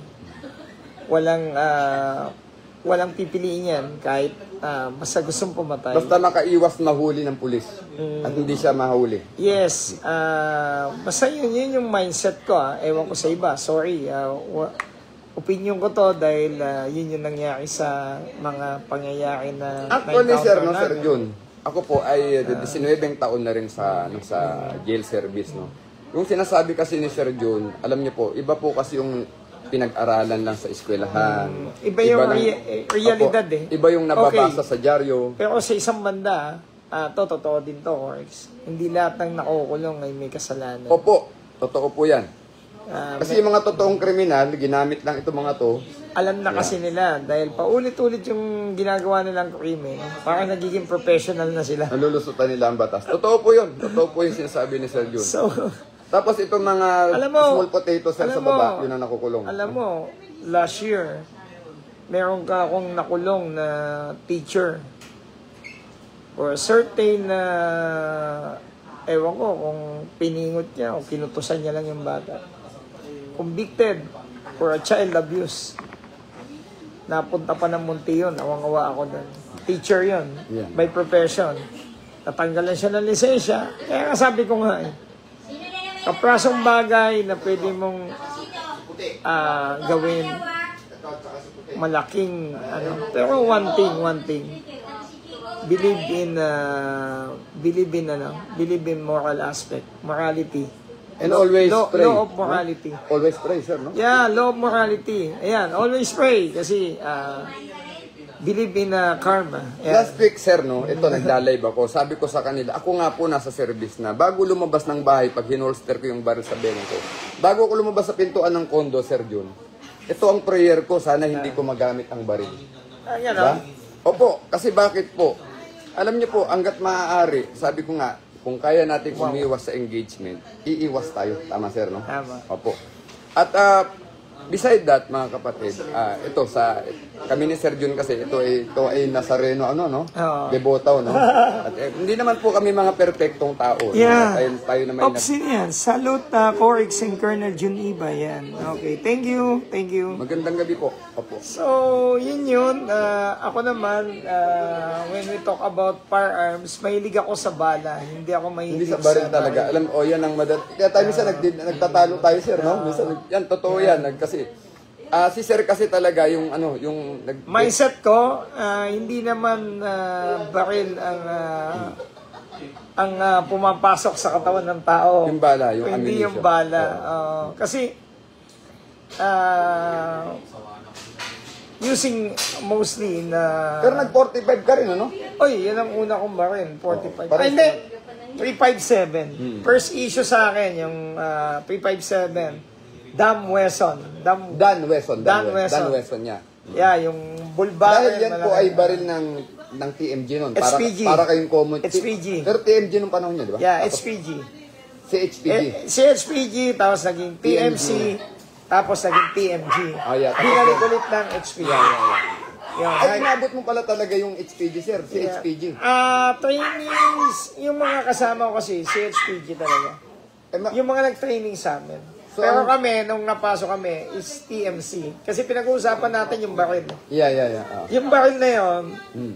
Walang pipiliin yan kahit basta gustong pumatay. Basta makaiwas mahuli ng pulis at hindi siya mahuli. Yes, basta yun yung mindset ko. Ewan ko sa iba, sorry. Opinion ko to dahil yun yung nangyari sa mga pangyayari na Actually, sir, no, na-encounter Sir namin. Jun, ako po ay 19 taon na rin sa jail service, no. Yung sinasabi kasi ni Sir Jun, alam niyo po, iba po kasi yung pinag-aralan lang sa eskwelahan. Iba yung lang- realidad Opo, eh. Iba yung nababasa Okay. sa dyaryo. Pero sa isang banda, totoo din to, Corks. Hindi lahat ng nakukulong ay may kasalanan. Opo, totoo po yan. Ah, Kasi yung mga totoong kriminal, ginamit lang ito mga to. alam na kasi nila dahil paulit-ulit yung ginagawa nilang krimen, parang nagiging professional na sila. Nalulusutan nila ang batas. Totoo po yun. Totoo po yung sinasabi ni Sir Jun. So, Tapos itong mga Alam mo- small potatoes sir, sa alam mo- baba, yun ang nakukulong. alam mo, last year, meron ka akong nakulong na teacher for a certain ewan ko kung piningot niya o kinutusan niya lang yung bata. Convicted for a child abuse. Napunta pa ng Munti yun. Awang-awa ako doon. Teacher yun. Yeah. By profession. Natanggalan siya ng lisensya. Kaya nga sabi ko nga kaprasong bagay na pwede mong gawin malaking pero one thing believe in moral aspect, morality. And always pray. Law of morality. Always pray, sir, no? Yeah, law of morality. Ayan, always pray kasi believe in karma. Ayan. Last week, sir, no, ito, nagla-live ako. Sabi ko sa kanila, ako nga po nasa service na. Bago lumabas ng bahay, pag hinolster ko yung baril sa bengo ko, bago ko lumabas sa pintuan ng kondo, Sir Jun, ito ang prayer ko, sana hindi ko magamit ang baril. Ayan, Diba? Opo, kasi bakit po? Alam niyo po, hanggat maaari, sabi ko nga, kung kaya natin umiwas sa engagement, iiwas tayo. Tama, sir, no? Tama. Opo. At beside that, mga kapatid, ito kami ni Sir Jun kasi ito ay Nazareno, no? Oo. Debotaw, no? At hindi naman po kami mga perpektong tao. Yeah. Tayo na may Ops yan. Salute Corix and Colonel Jun Iba. Yan. Okay. Thank you. Magandang gabi po. Opo. So, yun. Ako naman, when we talk about firearms, mahilig ako sa bala. Hindi ako mahilig Hindi sa baril talaga. Alam, yan ang kaya tayo minsan nagtatalo tayo, sir, no? Minsan, yan, totoo yan. Kasi, si sir kasi talaga yung mindset ko, hindi naman baril ang pumapasok sa katawan ng tao. Yung bala, yung hindi ammunition. yung bala. Kasi using mostly na Pero nag-45 ka rin, ano? oy, yan ang una kong baril, 45. parang- Ay, hindi. 357. First issue sa akin yung 357. Dan Wesson. Dan Wesson niya. Yeah, yung bull barrel. Dahil yan po malaki. ay baril ng TMG nun. HPG. Para kayong common. HPG. Pero TMG nung panahon niya, di ba? Yeah, Tapos, HPG. Si HPG. Si HPG, tapos naging PMC, tapos naging TMG. Yeah. Binalik ulit ng HPG. Yun. Ay, inabot mo pala talaga yung HPG, sir. Si HPG. Trainings, yung mga kasama ko kasi, si HPG talaga. Yung mga nag-training sa amin. So, Pero kami, nung napasok kami, is TMC. Kasi pinag-uusapan natin yung baril. Yeah. Yung baril na yun,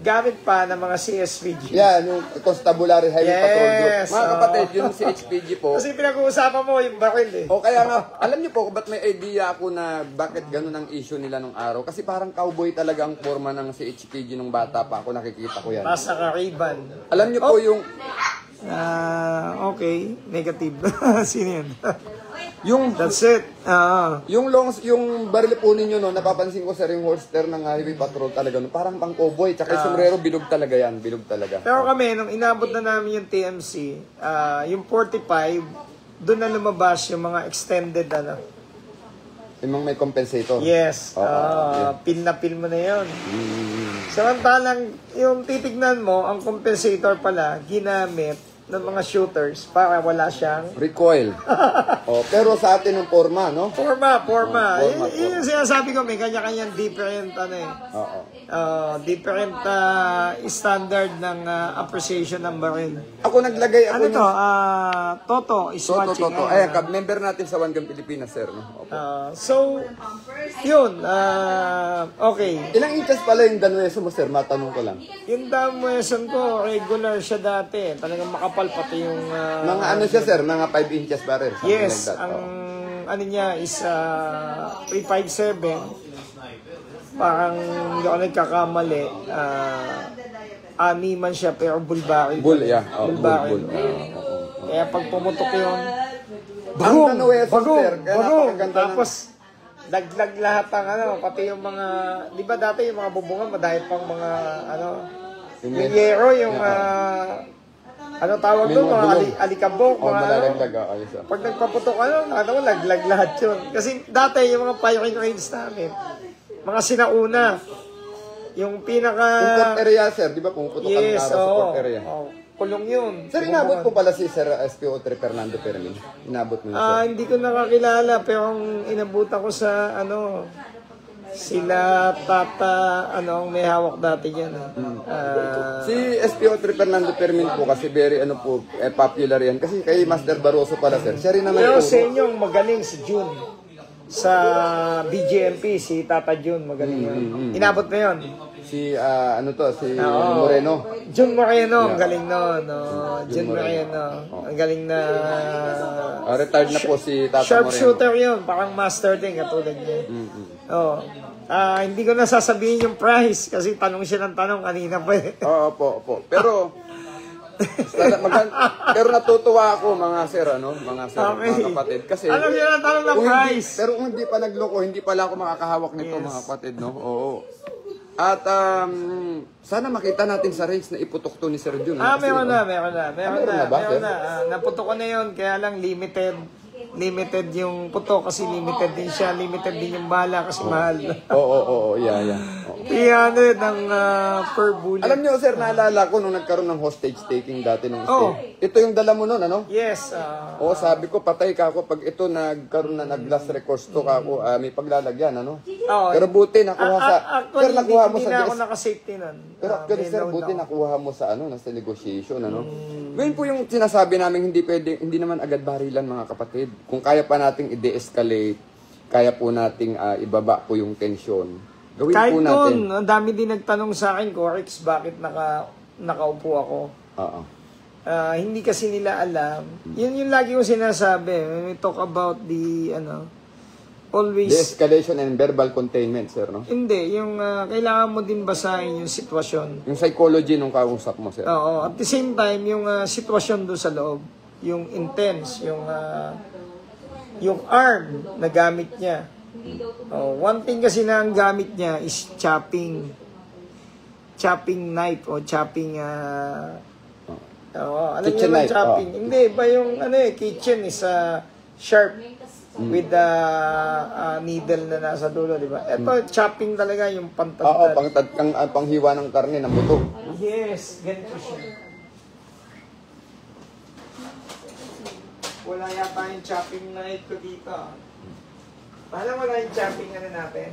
gamit pa ng mga CSPG. Yeah, yung Constabulary Highway Patrol Group. Yes, Mga kapatid, yung si HPG po. Kasi pinag-uusapan mo yung baril eh. O kaya nga, alam niyo po, ba't may idea ako na bakit ganun ang issue nila nung araw? Kasi parang cowboy talaga ang forma ng si HPG nung bata pa ako, nakikita ko yan. Nasa Kariban. Alam niyo po yung... Okay. Negative. Sino yun? That's it. Yung baril po ninyo, no, napapansin ko, sir, yung holster ng Highway Patrol talaga, no, parang pang cowboy, tsaka yung sombrero, bilog talaga yan, bilog talaga. Pero kami, nung inabot na namin yung TMC, yung 45, doon na lumabas yung mga extended, Yung mga may compensator. Yes. Yeah. Pin na pin mo na yun. Samantalang, yung titignan mo, ang compensator pala, ginamit ng mga shooters para wala siyang Recoil. Pero sa atin yung forma, no? forma. Forma. Yun yung sinasabi ko, may kanya-kanyang different, different standard ng appreciation ng baril. Ako naglagay ako Toto is watching. Toto. Ayan, member natin sa One Gun Pilipinas, sir, no? Opo. So, yun, okay. Ilang inches pala yung danweso mo, sir? Matanong ko lang. Yung damweson ko, regular siya dati. Talagang makapal pati yung... Mga ano siya, sir? Mga 5 inches barrel. Yes, like that. ang ano niya is 357. Parang hindi ako nagkakamali. Ani man siya pero bulbari. Bull, yeah. Bulbari. Bull. Kaya pag pumutok yun, Ang danweso, sir. Kaya napakaganda Tapos, laglag lahat ang pati yung mga, di ba dati yung mga bubungan, madahil pang mga, yung yero, yung, ano tawag doon, mga alikabok, mga malalaglag, Pag nagpaputok, laglag lahat yun. Kasi dati, yung mga firing range namin, mga sinauna, yung pinaka... Yung court area, sir, di ba pumuputok ang araw sa court area? Kulong yun. Sir, inabot ko pala si Sir SPO3 Fernando Fermin. Inabot mo na, sir. Hindi ko nakakilala, pero ang inabutan ko sa, sila tata, ang may hawak dati dyan. Si SPO3 Fernando Fermin po kasi very, popular yan. Kasi kay Master Barroso pala, sir. Siya rin naman pero sa inyong magaling si June. Sa BGMP, si Tata June, magaling yun. Inabot na yun. Si, Moreno. June Moreno, ang galing nun. June Moreno. Ang galing na... Retired na po si Tata Moreno. Sharpshooter yun, parang master din, katulad niya. Hindi ko na sasabihin yung price kasi tanong siya ng tanong kanina pa eh. Opo. Pero natutuwa ako mga sir, mga kapatid. Kasi alam niyo na tanong ng price. Pero kung hindi pa nagloko, hindi pala ako makakahawak nito, mga kapatid, no? Oo. At sana makita natin sa race na iputok to ni Sir Jun. Meron na. Sir? Naputok ko na yun, kaya lang limited yung putok kasi limited din siya, limited din yung bala kasi mahal. Oo, yeah. 300 ng per bullet. Alam niyo, sir, naalala ko nung nagkaroon ng hostage taking dati nung state. Ito yung dala mo noon, ano? Yes. Sabi ko, patay ka ako pag ito nagkaroon na nag-last recourse to ka ako, may paglalagyan, ano? Pero buti nakuha sa... Actually, sir, nakuha mo hindi sa na ako naka-safety nun. Pero actually, sir, buti nakuha mo sa sa negotiation, ano? Ngayon po yung sinasabi namin, hindi naman agad barilan, mga kapatid. Kung kaya pa nating i-de-escalate, kaya po nating ibaba po yung tension. Gawin kahit po natin. Kahit ang dami din nagtanong sa akin, Corix, bakit nakaupo ako? Hindi kasi nila alam. Yun yung lagi ko sinasabi. When we talk about the, always... De-escalation and verbal containment, sir, no? Hindi. Yung kailangan mo din basahin yung sitwasyon. Yung psychology nung kausap mo, sir. Oo. At the same time, yung sitwasyon doon sa loob. Yung intense, yung arm na gamit niya. One thing kasi na ang gamit niya is chopping knife o chopping alam niyo yung chopping. Hindi ba yung kitchen is sharp with the needle na nasa dulo, di ba? Ito chopping talaga yung pantagtad. Panghiwa ng karne ng buto. Yes, ganito siya. Wala yata yung chopping knife ko dito. Alam mo na yung chopping natin?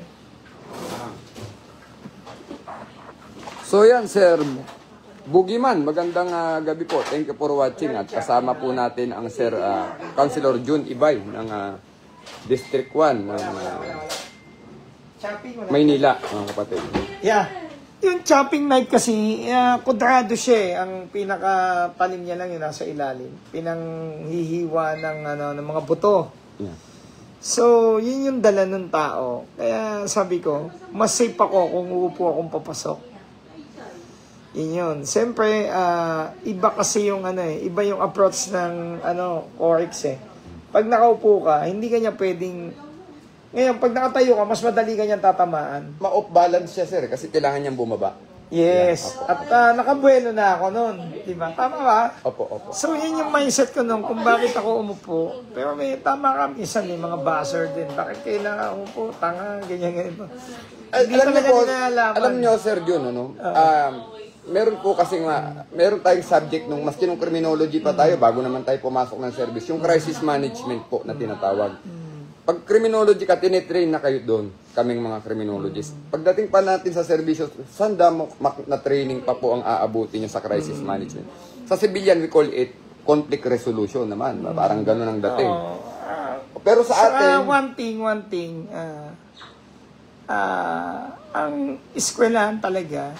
So yan, Sir Bugiman, magandang gabi po. Thank you for watching. At kasama po natin ang Sir Councilor June Ibay ng District 1 ng Maynila, mga kapatid. Yeah. Yung chopping knife kasi, kudrado siya eh. Ang pinaka-talim niya lang yung nasa ilalim. Pinanghihiwa ng mga buto. Yeah. So, yun yung dala ng tao. Kaya sabi ko, mas safe ako kung uupo akong papasok. Yun. Siyempre, iba kasi yung iba yung approach ng Corix eh. Pag nakaupo ka, hindi ka niya pwedeng... Ngayon, pag nakatayo ka, mas madali ka niyang tatamaan. Ma-off balance siya, sir, kasi kailangan niyang bumaba. Yes. At nakabuelo na ako noon. Diba? Tama ba? Opo, opo. So, yun yung mindset ko noon kung bakit ako umupo. Pero may tama ka, minsan may mga buzzer din. Bakit kailangan umupo? Tanga, ganyan, ganyan. Hindi Alam niyo talaga po, nilalaman. alam niyo, Sir Jun, ano? Meron po kasi meron tayong subject nung maski nung criminology pa tayo bago naman tayo pumasok ng service, yung crisis management po na tinatawag. Pag criminology ka, tinitrain na kayo doon, kaming mga criminologists. Pagdating pa natin sa serbisyo, sanda na training pa po ang aabuti nyo sa crisis management. Sa civilian, we call it conflict resolution naman. Parang ganun ang dating. Pero sa atin... one thing, ang eskwelahan talaga,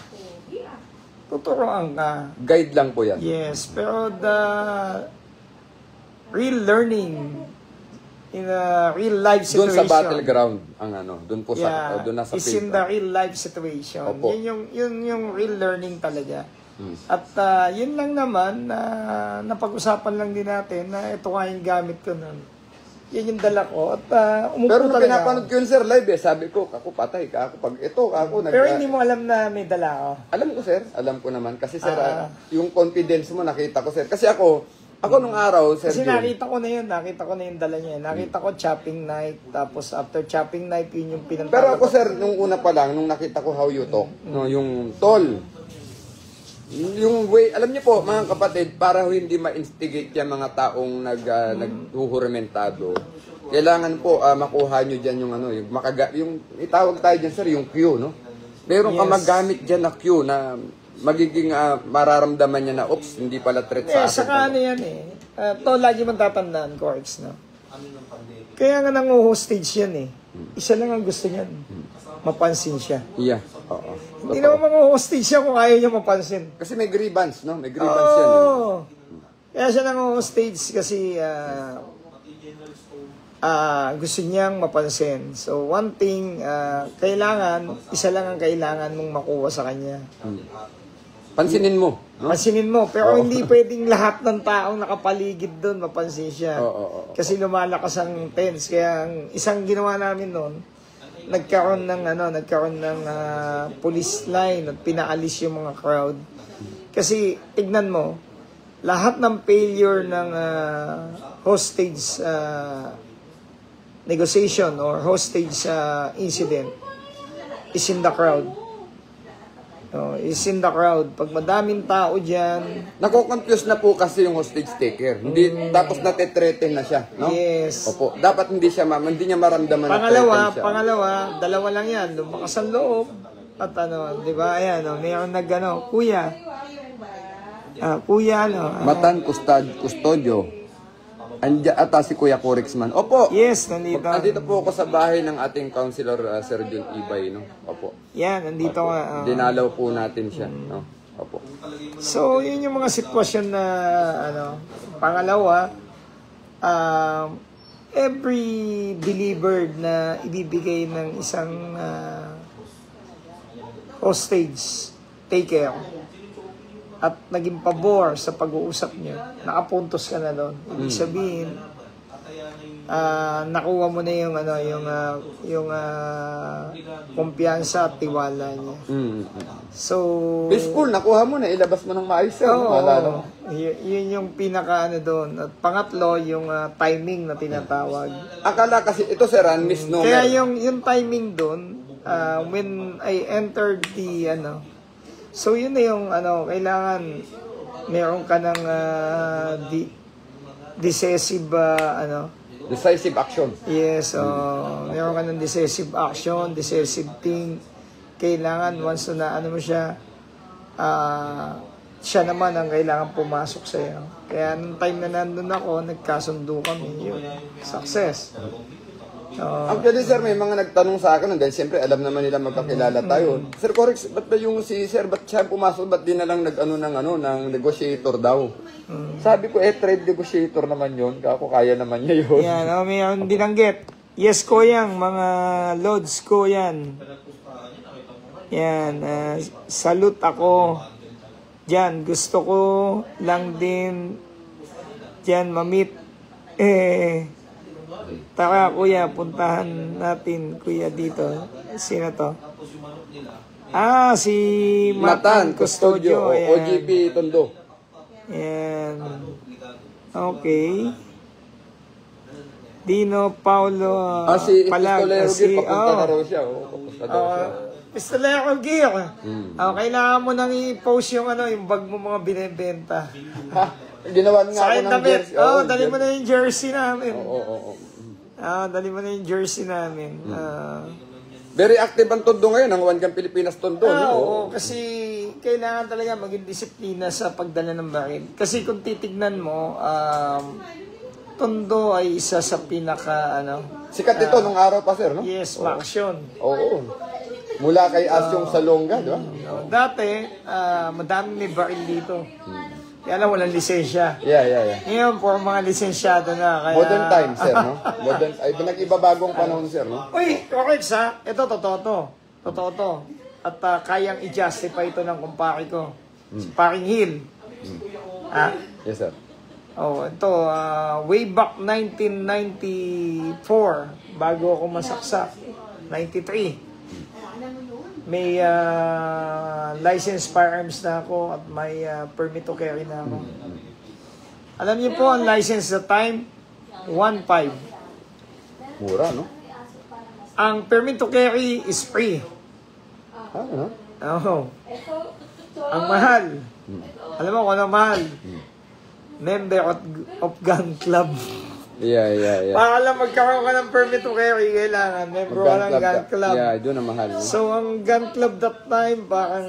tuturuan ka. Guide lang po yan. Yes, pero the real learning in a real life Doon situation. sa battleground ang doon po sa doon nasa is field. in the real life situation. Opo. Yun yung real learning talaga. At yun lang naman napag-usapan lang din natin na ito nga yung gamit ko nun. Yan yung dala ko. At umupo Pero nung talaga pinapanood ko yun, sir, live sabi ko, ako patay ka, ako pag ito, ako nag... Pero hindi mo alam na may dala ako. Alam ko, sir. Alam ko naman. Kasi, sir, yung confidence mo, nakita ko, sir. Kasi ako nung araw, sir, Kasi Jun, nakita ko na yung dala niya. Nakita ko chopping knife, tapos after chopping knife, yun yung pinantala. pero ako, sir, nung una pa lang, nung nakita ko how you talk, no, yung tol, yung way, alam niyo po, mga kapatid, para hindi ma-instigate yung mga taong naghuhuramentado, kailangan po makuha nyo dyan yung yung itawag tayo dyan, sir, yung cue, no? Meron ka magamit dyan na cue na magiging mararamdaman niya na, oops, hindi pala threat sa akin. Saka ano yan to lagi mong tatandaan, Corks, no? Kaya nga nangu-hostage yan Isa lang ang gusto niyan, mapansin siya. Yeah, oo. Hindi naman mangu-hostage siya kung ayaw niya mapansin. Kasi may grievance, no? May grievance yan. Kaya siya nangu-hostage kasi gusto niyang mapansin. So, one thing, isa lang ang kailangan mong makuha sa kanya. Pansinin mo, no? Pansinin mo, pero hindi pwedeng lahat ng taong nakapaligid doon mapansin siya. Kasi lumalakas ang tense. Kaya ang isang ginawa namin noon, nagkaroon ng police line at pinaalis yung mga crowd. Kasi tignan mo, lahat ng failure ng hostage negotiation or hostage incident is in the crowd. Is in the crowd. Pag madaming tao dyan... Nako-confuse na po kasi yung hostage taker. Hindi, tapos nate-threaten na siya, no? Yes. Opo. Dapat hindi niya maramdaman na threaten siya. Pangalawa, dalawa lang yan. Lumakas ang loob. At di ba, ayan, mayroon kuya. Kuya, Matan Custodio. Andiyan ata si Kuya Corexman. Opo. Yes, nandito. Nandito po ako sa bahay ng ating counselor, Sir Jun Ibay, no? Opo. Yan, nandito nga. Dinalaw po natin siya, no? Opo. So, yun yung mga sitwasyon na, pangalawa, every delivered na ibibigay ng isang hostage taker at naging pabor sa pag-uusap niyo, nakapuntos ka na doon. Ibig sabihin, nakuha mo na yung kumpiyansa at tiwala niya. So, peaceful, nakuha mo na, ilabas mo ng maayos. Yun yung pinaka doon. At pangatlo, yung timing na tinatawag. Akala kasi, ito sir, misnomer. Kaya yung timing doon, when I entered the, so yun na yung, kailangan meron ka ng decisive, decisive action. Yes, meron ka ng decisive action, decisive thing. Kailangan, once na mo siya, siya naman ang kailangan pumasok sa'yo. Kaya nung time na nandun ako, nagkasundo kami. Yun, success. Actually, sir, may mga nagtanong sa akin, dahil siyempre alam naman nila magkakilala tayo. Sir Corex, ba't ba yung ba't siya pumasok, ba't di na lang ng negotiator daw? Sabi ko, trade negotiator naman yun, kako kaya naman niya yun. Yan, may binanggit. Yes ko yan, mga loads ko yan. Yan, salute ako. Diyan, gusto ko lang din diyan mamit Tara, kuya, puntahan natin, kuya, dito. Sino to? Si Matan, Custodio, Ayan. OGP Tondo. Ayan. Okay. Dino Paulo Si Palag. Pistolero Gil, papunta na raw siya. Papunta daw siya. Pistolero Gear. Kailangan mo nang i-post yung yung bag mo mga binebenta. Ginawan nga Sa ako akin ng damit. jersey. Dali mo na yung jersey namin. Oo. Dali mo na yung jersey namin. Very active ang Tondo ngayon, ang One Gun Pilipinas Tondo. Oo, kasi kailangan talaga maging disiplina sa pagdala ng baril. Kasi kung titignan mo, Tondo ay isa sa pinaka, Sikat ito nung araw pa, sir, no? yes, Maction. Oo. Mula kay Asyong Salonga, di ba? Dati, madami may baril dito. Kaya lang walang lisensya. Yeah. Ngayon, for mga lisensyado na. Kaya... Modern times, sir, no? Nag-iba bagong panahon, sir, no? Uy, correct sa. Ito, totoo to. Totoo to. At kayang i-justify ito ng kumpare ko. Si Paring Hill. Yes, sir. Ito, way back 1994, bago ako masaksak, 93. May licensed firearms na ako at may permit to carry na ako. Alam niyo po, ang license at time, 1.5. Mura, no? Ang permit to carry is free. Ano? Oo. Ang mahal. Alam mo kung ano mahal? Member of gun club. Yeah. Para lang magkaroon ka ng permit to carry, kailangan member ka ng gun club. Yeah, doon ang mahal. No? So, ang gun club that time, parang,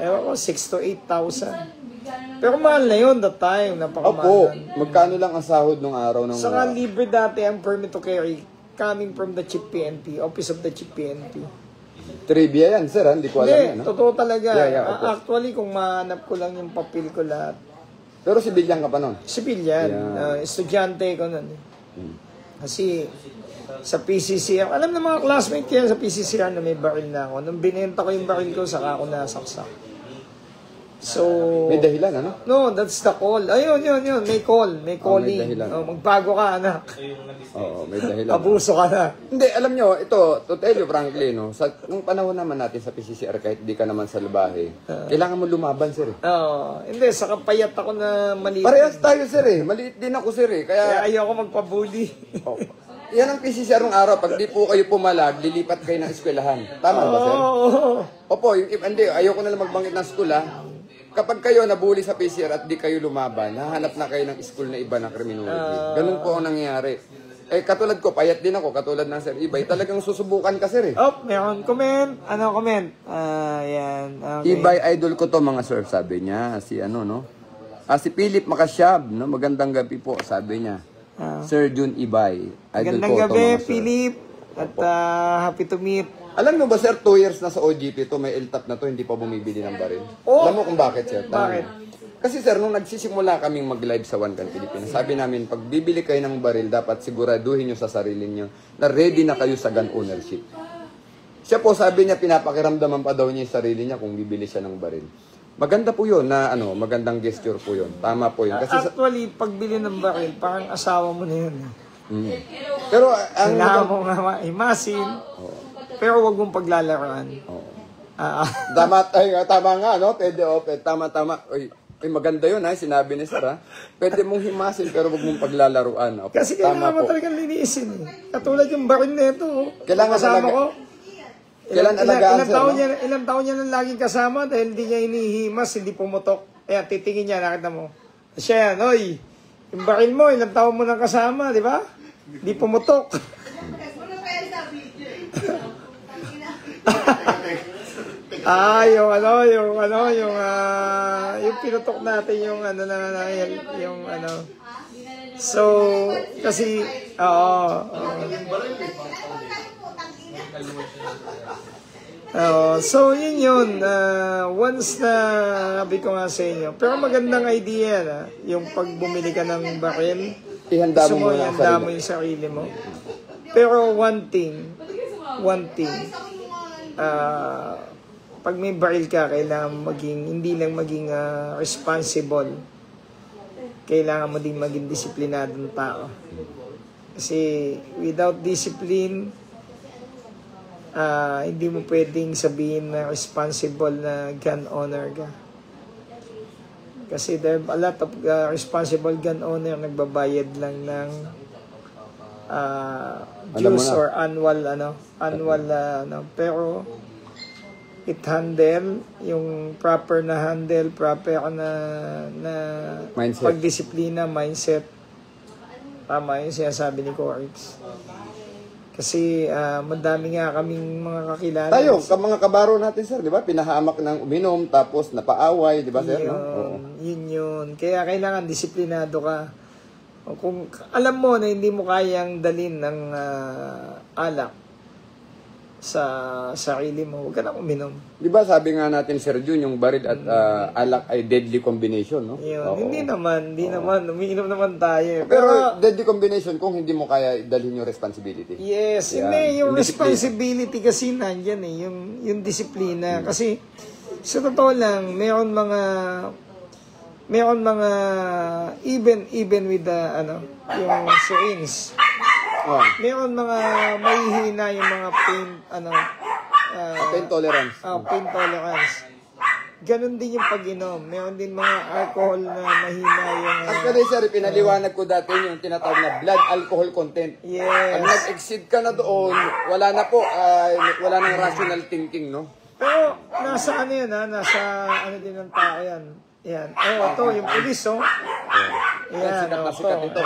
ewan ko, 6,000 to 8,000. Pero mahal na yun that time, Opo, napakamahal. magkano lang ang sahod nung araw ng... Saka libre dati ang permit to carry coming from the Chief PNP, Office of the Chief PNP. Trivia yan, sir, hindi ko alam yan. Hindi, totoo talaga. Yeah, opo. Actually, kung mahanap ko lang yung papel ko lahat, Pero sibilyan ka pa nun? civilian, estudyante ko nun. Kasi sa PCCR, alam na mga classmate kaya sa PCCR na may baril na ako. Nung binenta ko yung baril ko, saka ako nasaksak. So, May dahilan, ano? no, that's the call. Ayun, yun. May call. May calling. may dahilan. Magbago ka, anak. Oo, may dahilan. Abuso ka na. Hindi, alam nyo, ito, to tell you frankly, no, nung panahon naman natin sa PCCR, kahit di ka naman sa labahe, kailangan mo lumaban, sir. Hindi, saka payat ako na maliit. Parehas tayo, sir, eh. Maliit din ako, sir, eh. Kaya Kaya, ayoko magpabuli. yan ang PCCR ng araw. Pag di po kayo pumalag, lilipat kayo ng eskwelahan. Tama ba, sir? Opo, hindi, ayoko na lang magbanggit ng school, ha. Kapag kayo nabuli sa PCR at di kayo lumaban, hahanap na kayo ng school na iba ng criminology. Ganun po ang nangyayari. Katulad ko, payat din ako, katulad ng Sir Ibay, talagang susubukan ka, sir, eh. Meron comment. Ano comment? Yan. Okay. Ibay, idol ko to, mga sir, sabi niya. Si si Philip Makasyab, no? Magandang gabi po, sabi niya. Sir Jun Ibay, idol Magandang ko to, gabi, mga sir. Philip. At happy to meet. Alam mo ba, sir, 2 years na sa OGP to, may LTAP na to, hindi pa bumibili ng baril. Alam mo kung bakit, sir? Bakit? Kasi, sir, nung nagsisimula kaming mag-live sa One Gun Pilipinas, sabi namin, pag bibili kayo ng baril, dapat siguraduhin nyo sa sarili nyo na ready na kayo sa gun ownership. Siya po, sabi niya, pinapakiramdaman pa daw niya yung sarili niya kung bibili siya ng baril. Maganda po yun na, magandang gesture po yun. Tama po yun. Kasi Actually, pagbili ng baril, parang asawa mo na yun. pero, Kailangan mo nga imasin, pero wag mong paglalaroan. Tama nga, no? Pwede, tama. Uy, maganda yun, sinabi ni Sir, ha? Pwede mong himasin, pero wag mong paglalaruan. Opo, Kasi tama kailangan mo po. talagang linisin. Katulad yung baril na ito. Kailangan kasama talaga- ko. Kailan alagaan, sir, no? Ilang taon niya nang laging kasama dahil hindi niya hinihimas, hindi pumutok. Kaya titingin niya, nakita mo. Siya yan, oy, yung baril mo, ilang taon mo nang kasama, di ba? Hindi pumutok. Yung pinutok natin yung So, kasi, so, yun. Once na, sabi ko nga sa inyo, pero magandang idea na, yung pag bumili ka ng baril, Ihanda gusto mo mo, muna ang ihanda sarili. mo yung sarili mo. Pero one thing, pag may baril ka, kailangan hindi lang maging responsible. kailangan mo din maging disiplinadong tao. Kasi without discipline, hindi mo pwedeng sabihin na responsible na gun owner ka. Kasi there are a lot of responsible gun owner nagbabayad lang ng dues or annual pero it handle yung proper na handle, proper na mindset. pagdisiplina, mindset. Tama yung sinasabi ni Corix. Kasi madami nga kaming mga kakilala. Tayo, mga kabaro natin, sir, di ba? Pinahamak ng uminom, tapos napaaway, di ba, sir? No? Yun. Kaya kailangan disiplinado ka. Kung alam mo na hindi mo kayang dalin ng alak sa sarili mo, huwag ka na uminom. Di ba sabi nga natin, Sir Jun, yung baril at alak ay deadly combination, no? Yun. Hindi naman, umiinom naman tayo. Pero deadly combination kung hindi mo kaya dalhin yung responsibility. Yes, Yan. hindi, yung Discipline. responsibility kasi nandyan yung disiplina. Kasi sa totoo lang, meron mga even with the yung syringe. Meron mga mahihina yung mga pain Pain tolerance. Pain tolerance. Ganon din yung pag-inom. Meron din mga alcohol na mahina yung Actually, sir, pinaliwanag ko dati yung tinatawag na blood alcohol content. yes. Pag nag-exceed ka na doon, wala na po, wala nang rational thinking, no? Pero nasa nasa din ng tao yan. Yan. Ito yung pulis, Yan, Sikat na sikat ito.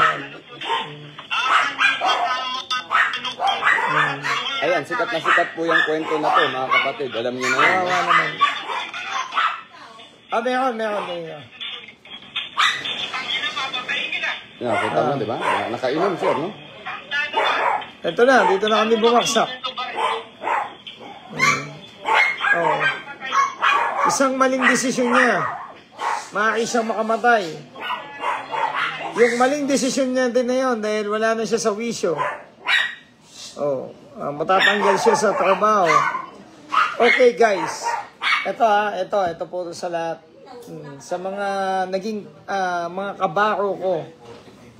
Ayan, sikat na sikat po yung kwento na to, mga kapatid. Alam niyo na yan. Kawawa naman. Meron. Yan, kita mo, di ba? Nakainom, sir, no? Ito na, dito na kami bumaksak. Isang maling desisyon niya, maaari siyang makamatay. Yung maling desisyon niya din na yun, dahil wala na siya sa wisyo. Matatanggal siya sa trabaho. Okay guys, ito po sa lahat. Sa mga naging mga kabaro ko.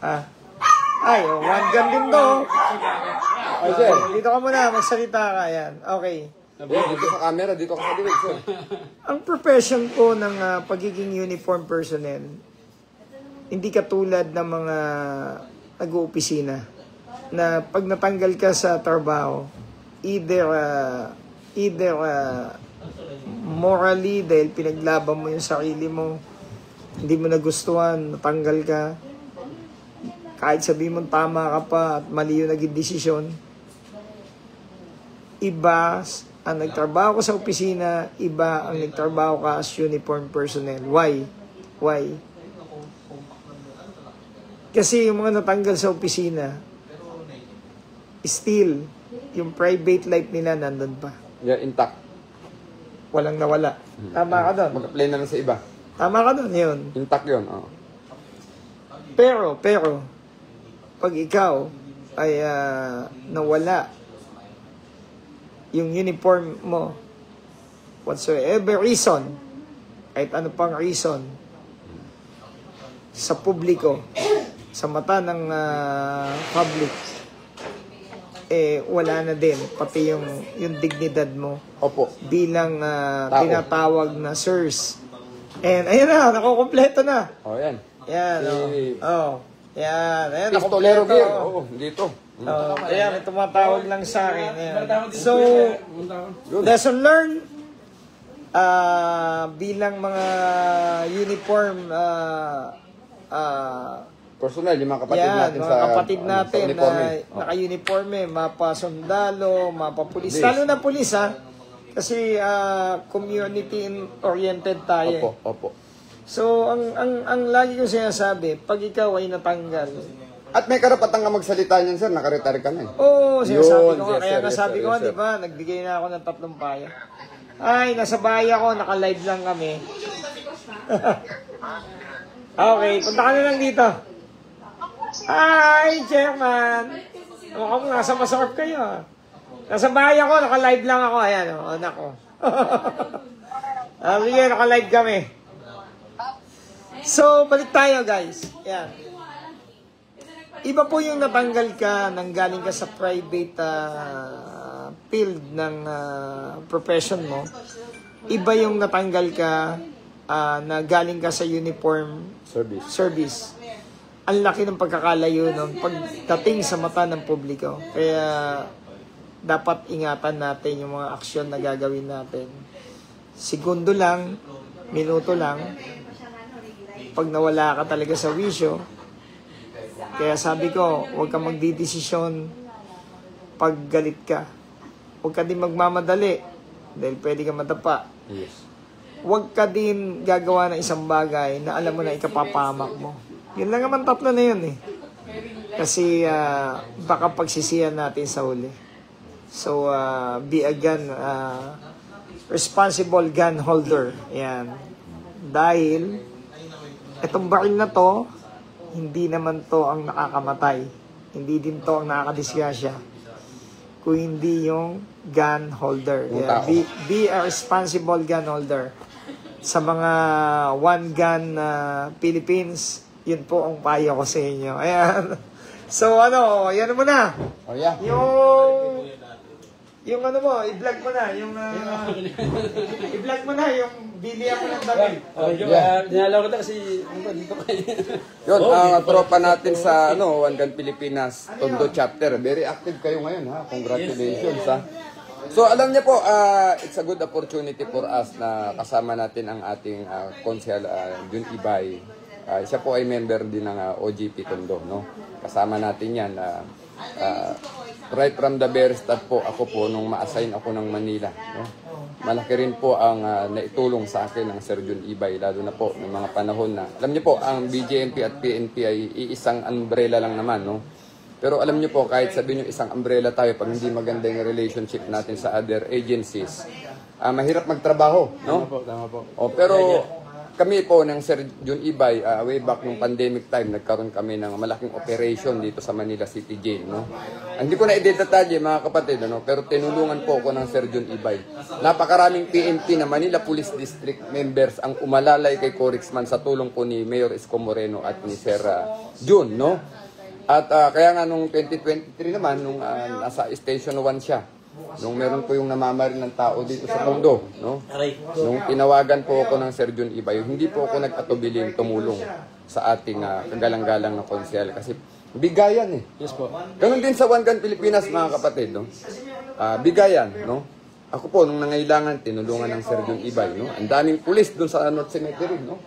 One gun din to. Ay, sir. Dito ka muna, magsalita ka. Yan. Okay. Dito sa camera, dito ka sa diwig, sir. Ang profession ko ng pagiging uniform personnel, hindi katulad ng mga nag-oopisina na pag natanggal ka sa trabaho, either morally dahil pinaglaban mo yung sarili mo, hindi mo nagustuhan, natanggal ka, kahit sabihin mo tama ka pa at mali yung naging desisyon. Iba ang nagtrabaho ko sa opisina, iba ang nagtrabaho ka as uniform personnel. Why? Kasi yung mga natanggal sa opisina, still, yung private life nila nandun pa. Yeah, intact. Walang nawala. Tama ka doon. Mag-apply na lang sa iba. Tama ka doon, yun. Intact yun, oh. Pero, pag ikaw ay nawala yung uniform mo, whatsoever reason, kahit ano pang reason, sa publiko, sa mata ng public, wala na din, pati yung dignidad mo. Opo. Bilang Tao. tinatawag na sirs. And ayun na, nakukompleto na. Yan. Yan, yan. Ayan, Pistolero nakukompleto. gear. Oo, dito. Ayan, may tumatawag lang sa akin. Ayan. So, lesson learned, bilang mga uniform, Personal, yung mga kapatid yan, natin mga sa kapatid natin sa uniforme. na naka-uniforme, mapa-sundalo, mapa-pulis. Police. Lalo na pulis, kasi community-oriented tayo. Opo. So, ang lagi ko sinasabi, pag ikaw ay natanggal, At may karapatan ka magsalita niyan, sir. Naka-retire ka na eh. Oo, sinasabi ko nga. Yes, Kaya sir, nga yes, sabi sir, ko yes, nga, di ba, nagbigay na ako ng 3 paya. Ay, nasa bahay ako, naka-live lang kami. Okay, punta ka na lang dito. Hi, Chairman. Mukhang nasa masarap kayo. Nasa bahay ako, naka-live lang ako. Ayan, anak ko. Sige, naka-live kami. So, balik tayo guys. Yan. Iba po yung natanggal ka nang galing ka sa private field ng profession mo. Iba yung natanggal ka na galing ka sa uniform service. Ang laki ng pagkakalayo nun pagdating sa mata ng publiko. Kaya dapat ingatan natin yung mga aksyon na gagawin natin. Segundo lang, minuto lang, pag nawala ka talaga sa wisyo. Kaya sabi ko, huwag kang magdidesisyon pag galit ka. Huwag ka din magmamadali dahil pwede ka matapa. Yes. Huwag ka din gagawa ng isang bagay na alam mo na ikapapahamak mo. Yun lang naman, tatlo na yun eh. Kasi baka pagsisiyan natin sa huli. So, be a gun, responsible gun holder. Yan. Dahil, itong baril na to, hindi naman to ang nakakamatay. Hindi din to ang nakakadisgrasya. Kung hindi yung gun holder. Yeah, be a responsible gun holder. Sa mga one gun Philippines, yun po ang payo ko sa inyo. Ayan. So ano, yan mo na. Oh yeah. Yung ano mo, i-vlog mo na. I-vlog mo na yung bilihan mo ng damit. Dinalaw ko na kasi dito kayo. Yun, ang tropa natin sa One Gun Pilipinas, Tondo chapter. Very active kayo ngayon, ha? Congratulations, ha? So, alam niyo po, it's a good opportunity for us na kasama natin ang ating konsehal, Jun Ibay. Siya po ay member din ng OGP Tondo, no? Kasama natin yan. Right from the very start po, ako po, nung ma-assign ako ng Manila, no? Malaki rin po ang naitulong sa akin ng Sir Jun Ibay, lalo na po ng mga panahon na, alam niyo po, ang BJMP at PNP ay iisang umbrella lang naman, no? Pero alam niyo po, kahit sabihin niyo isang umbrella tayo, pag hindi maganda yung relationship natin sa other agencies, mahirap magtrabaho, no? Tama po. Pero kami po ng Sir Jun Ibay, way back nung pandemic time, nagkaroon kami ng malaking operation dito sa Manila City Jail, no? Hindi ko na i-detalye mga kapatid, no? Pero tinulungan po ako ng Sir Jun Ibay. Napakaraming PNP na Manila Police District members ang umalalay kay Corixman sa tulong po ni Mayor Isko Moreno at ni Sir Jun, no? At kaya nga nung 2023 naman, nung nasa Station 1 siya, nung meron po yung namamaril ng tao dito sa Tondo, no? Nung tinawagan po ako ng Sir Jun Ibay, hindi po ako nag-atubiling tumulong sa ating kagalang-galang na konsehal kasi bigayan eh. Yes po. Ganun din sa One Gun Pilipinas mga kapatid, no? Bigayan, no? Ako po nung nangailangan tinulungan ng Sir Jun Ibay, no? Ang daming pulis doon sa North Cemetery, no?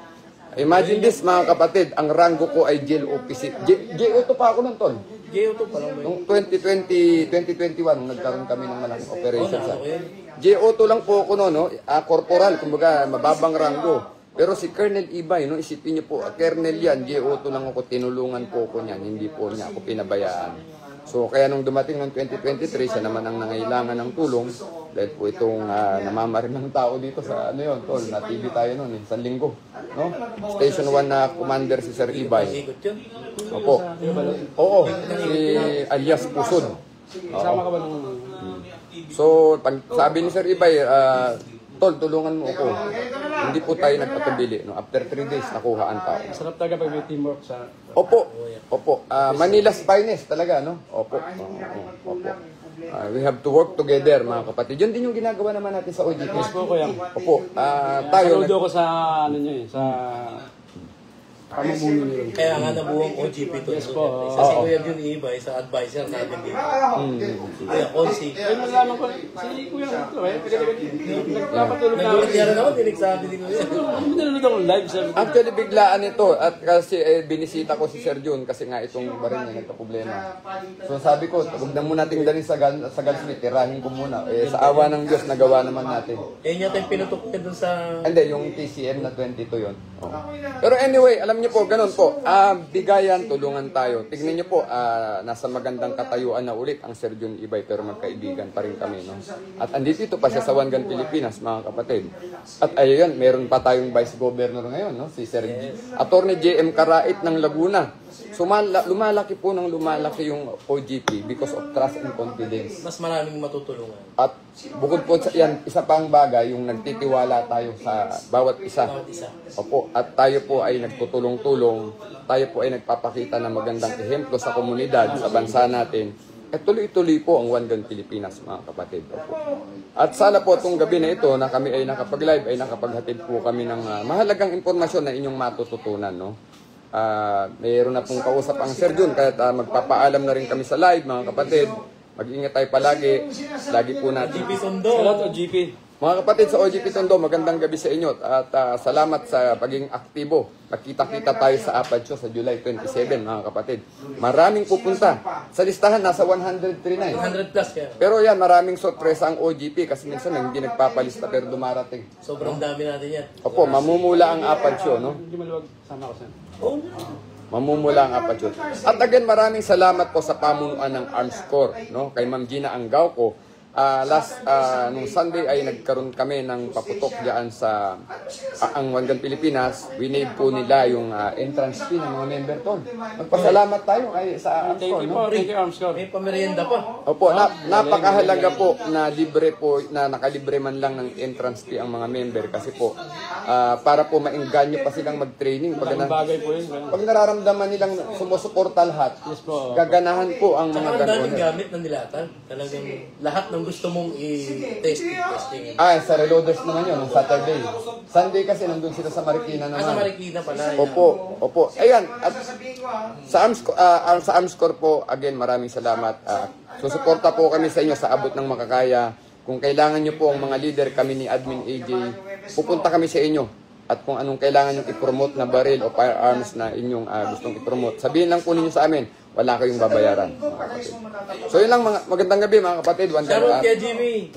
Imagine this mga kapatid, ang rango ko ay jail officer. J-auto pa ako nun, Tol. J-auto pa lang. Noong 2021, nung nagkaroon kami ng malaking operation sa J-auto lang po ako noon, no? Corporal, kumbaga mababang rango. Pero si Colonel Ibay, no? Isipin niyo po, Colonel yan, J-auto lang ako, tinulungan po ako niyan, hindi po niya ako pinabayaan. So kaya nung dumating ng 2023, siya naman ang nangailangan ng tulong dahil po itong namamaril ng tao dito sa ano yun, Tol, na TV tayo noon, isang linggo, no? Station 1 na commander si Sir Ibay. Opo. Oo, si alias Pusod. Kasama ka ba nung... So, pag sabi ni Sir Ibay, Tol, tulungan mo ako. Hindi po tayo nagpatubili. No? After 3 days, nakuha ang tao. Sarap talaga pag may teamwork sa... Opo. Opo. Manila's finest talaga, no? Opo. Opo. We have to work together, mga kapatid. Yun din yung ginagawa naman natin sa OGP. Yes po, kuya. Opo. Tayo... Saludo ko sa ano nyo eh, sa... pamumuno nyo. Kaya nga nabuong OGP to. Yes po. Sa si Kuya Jun Ibay, sa advisor natin dito. Kuya Consi. Ay, nalaman ko, si Kuya Rito, nagpapatulog na ako. Nagulat niya rin ako, dinigsabi ni Kuya. Nanonood ako live, sir. Actually, biglaan ito. At kasi binisita ko si Sir Jun kasi nga itong baril niya nagka-problema. So sabi ko, huwag na muna natin dalhin sa Gunsmith, tirahin ko muna. Sa awa ng Diyos, nagawa naman natin. Yun yata yung pinutok niya dun sa... Hindi, yung TCM na 22 yun. Oh. Pero anyway, alam niyo po, ganun po. Bigayan, tulungan tayo. Tignan niyo po, nasa magandang katayuan na ulit ang Sir Jun Ibay, pero magkaibigan pa rin kami, no? At andito pa siya sa One Gun Pilipinas, mga kapatid. At ayun, meron pa tayong Vice Governor ngayon, no? Si Sir Attorney JM Karait ng Laguna. lumalaki po ng lumalaki yung OGP because of trust and confidence. Mas maraming matutulungan. At bukod po sa yan, isa pang bagay, yung nagtitiwala tayo sa bawat isa. Bawat isa. Opo, at tayo po ay nagtutulong-tulong, tayo po ay nagpapakita ng magandang ehemplo sa komunidad, sa bansa natin. At tuloy-tuloy po ang One Gun Pilipinas, mga kapatid. Opo. At sana po itong gabi na ito na kami ay nakapag-live, ay nakapaghatid po kami ng mahalagang impormasyon na inyong matututunan. No? Mayroon na pong kausap ang Sir Jun, kaya magpapaalam na rin kami sa live, mga kapatid. Mag-ingat tayo palagi. Lagi po natin. GP Tondo. Salamat o GP. Mga kapatid sa OGP Tondo, magandang gabi sa inyo at salamat sa pagiging aktibo. Nakita-kita tayo sa Apad Show sa July 27, mga kapatid. Maraming pupunta. Sa listahan, nasa 103 na eh. 100 plus kaya. Pero yan, maraming sorpresa ang OGP kasi minsan hindi nagpapalista pero dumarating. Sobrang dami natin yan. Opo, mamumula ang Apad Show, no? Hindi maluwag. Sama ko sa'yo. Oh, Mamumula ang Apad Show. At again, maraming salamat po sa pamunuan ng Arms Corps, no? Kay Ma'am Gina Anggauco. Nung Sunday ay nagkaroon kami ng paputok diyan sa ang One Gun Pilipinas. Winave po nila yung entrance fee ng mga member doon. Magpasalamat tayo ay sa Arms Thank Corps, you no? po. Thank you, Arms Corps. may pamerienda pa. Opo, napakahalaga po na libre po, na nakalibre man lang ng entrance fee ang mga member kasi po para po maengganyo pa silang mag-training. Malaking bagay po yun. Pag nararamdaman nilang sumusuporta lahat, Yes po. gaganahan po ang Tsaka mga ang daming gano'n. gamit ng nilatan. Talagang lahat ng gusto mong i-testing. Sa Reloaders naman yun, nung Saturday. Sunday kasi nandun sila sa Marikina naman. Sa Marikina pala. yan. Opo. Ayan, at sa Arms Corps po, again, maraming salamat. Susuporta po kami sa inyo sa abot ng makakaya. Kung kailangan nyo po ang mga leader, kami ni Admin AJ, pupunta kami sa inyo. At kung anong kailangan nyo i-promote na baril o firearms na inyong gustong i-promote, sabihin lang po ninyo sa amin, wala kayong babayaran. So yun lang, magandang gabi mga kapatid. Shoutout kay Jimmy.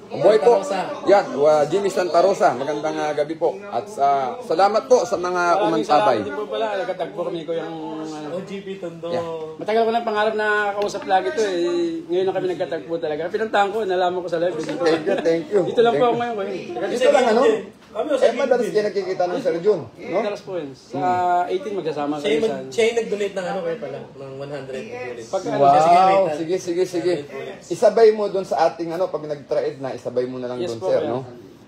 Boy po. Santa Rosa. Yan, Jimmy Santa Rosa. Magandang gabi po. At salamat po sa mga umantabay. Hindi po pala. Nagkatagpo kami ko yung... OGP Tondo. Matagal ko ng pangarap na kausap lagi to eh. Ngayon na kami nagkatagpo talaga. Pinuntahan ko, nalaman ko sa live. Thank you. Dito lang po ako ngayon. Dito lang ano? Kami sa Madalas kayo nakikita ng Sir Jun. No? Dalas po yun. Sa 18 magkasama kami sa... Siya yung nag-donate ng ano kayo pala, ng 100 bullets. Wow, sige. Isabay mo doon sa ating pag nag-trade na, isabay mo na lang Yes doon, po, sir, kaya. no?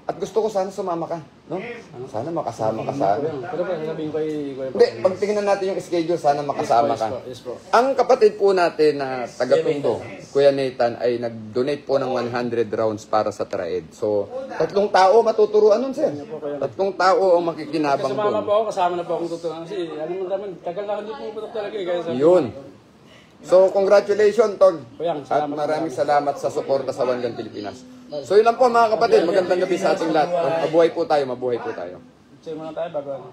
At gusto ko sana sumama ka, no? Sana makasama ka sa Pero po, sabihin ko kay Kuya Hindi, pag tingnan natin yung schedule, sana makasama ka. Yes po. Ang kapatid po natin na taga-Tondo, Kuya Nathan, ay nag-donate po ng 100 rounds para sa traed. So, 3 tao matuturuan nun, sir. 3 tao ang makikinabang Sumama doon. po ako, kasama na po akong tutunan. Kasi ano mo naman, tagal na hindi pumuputok talaga eh. Kaya sabi, Yun. So, congratulations, Tog. Kuyang, At salamat. maraming salamat sa suporta sa One Gun Pilipinas. So, yun lang po mga kapatid. Magandang gabi sa ating lahat. Mabuhay po tayo. Check muna tayo bago ano.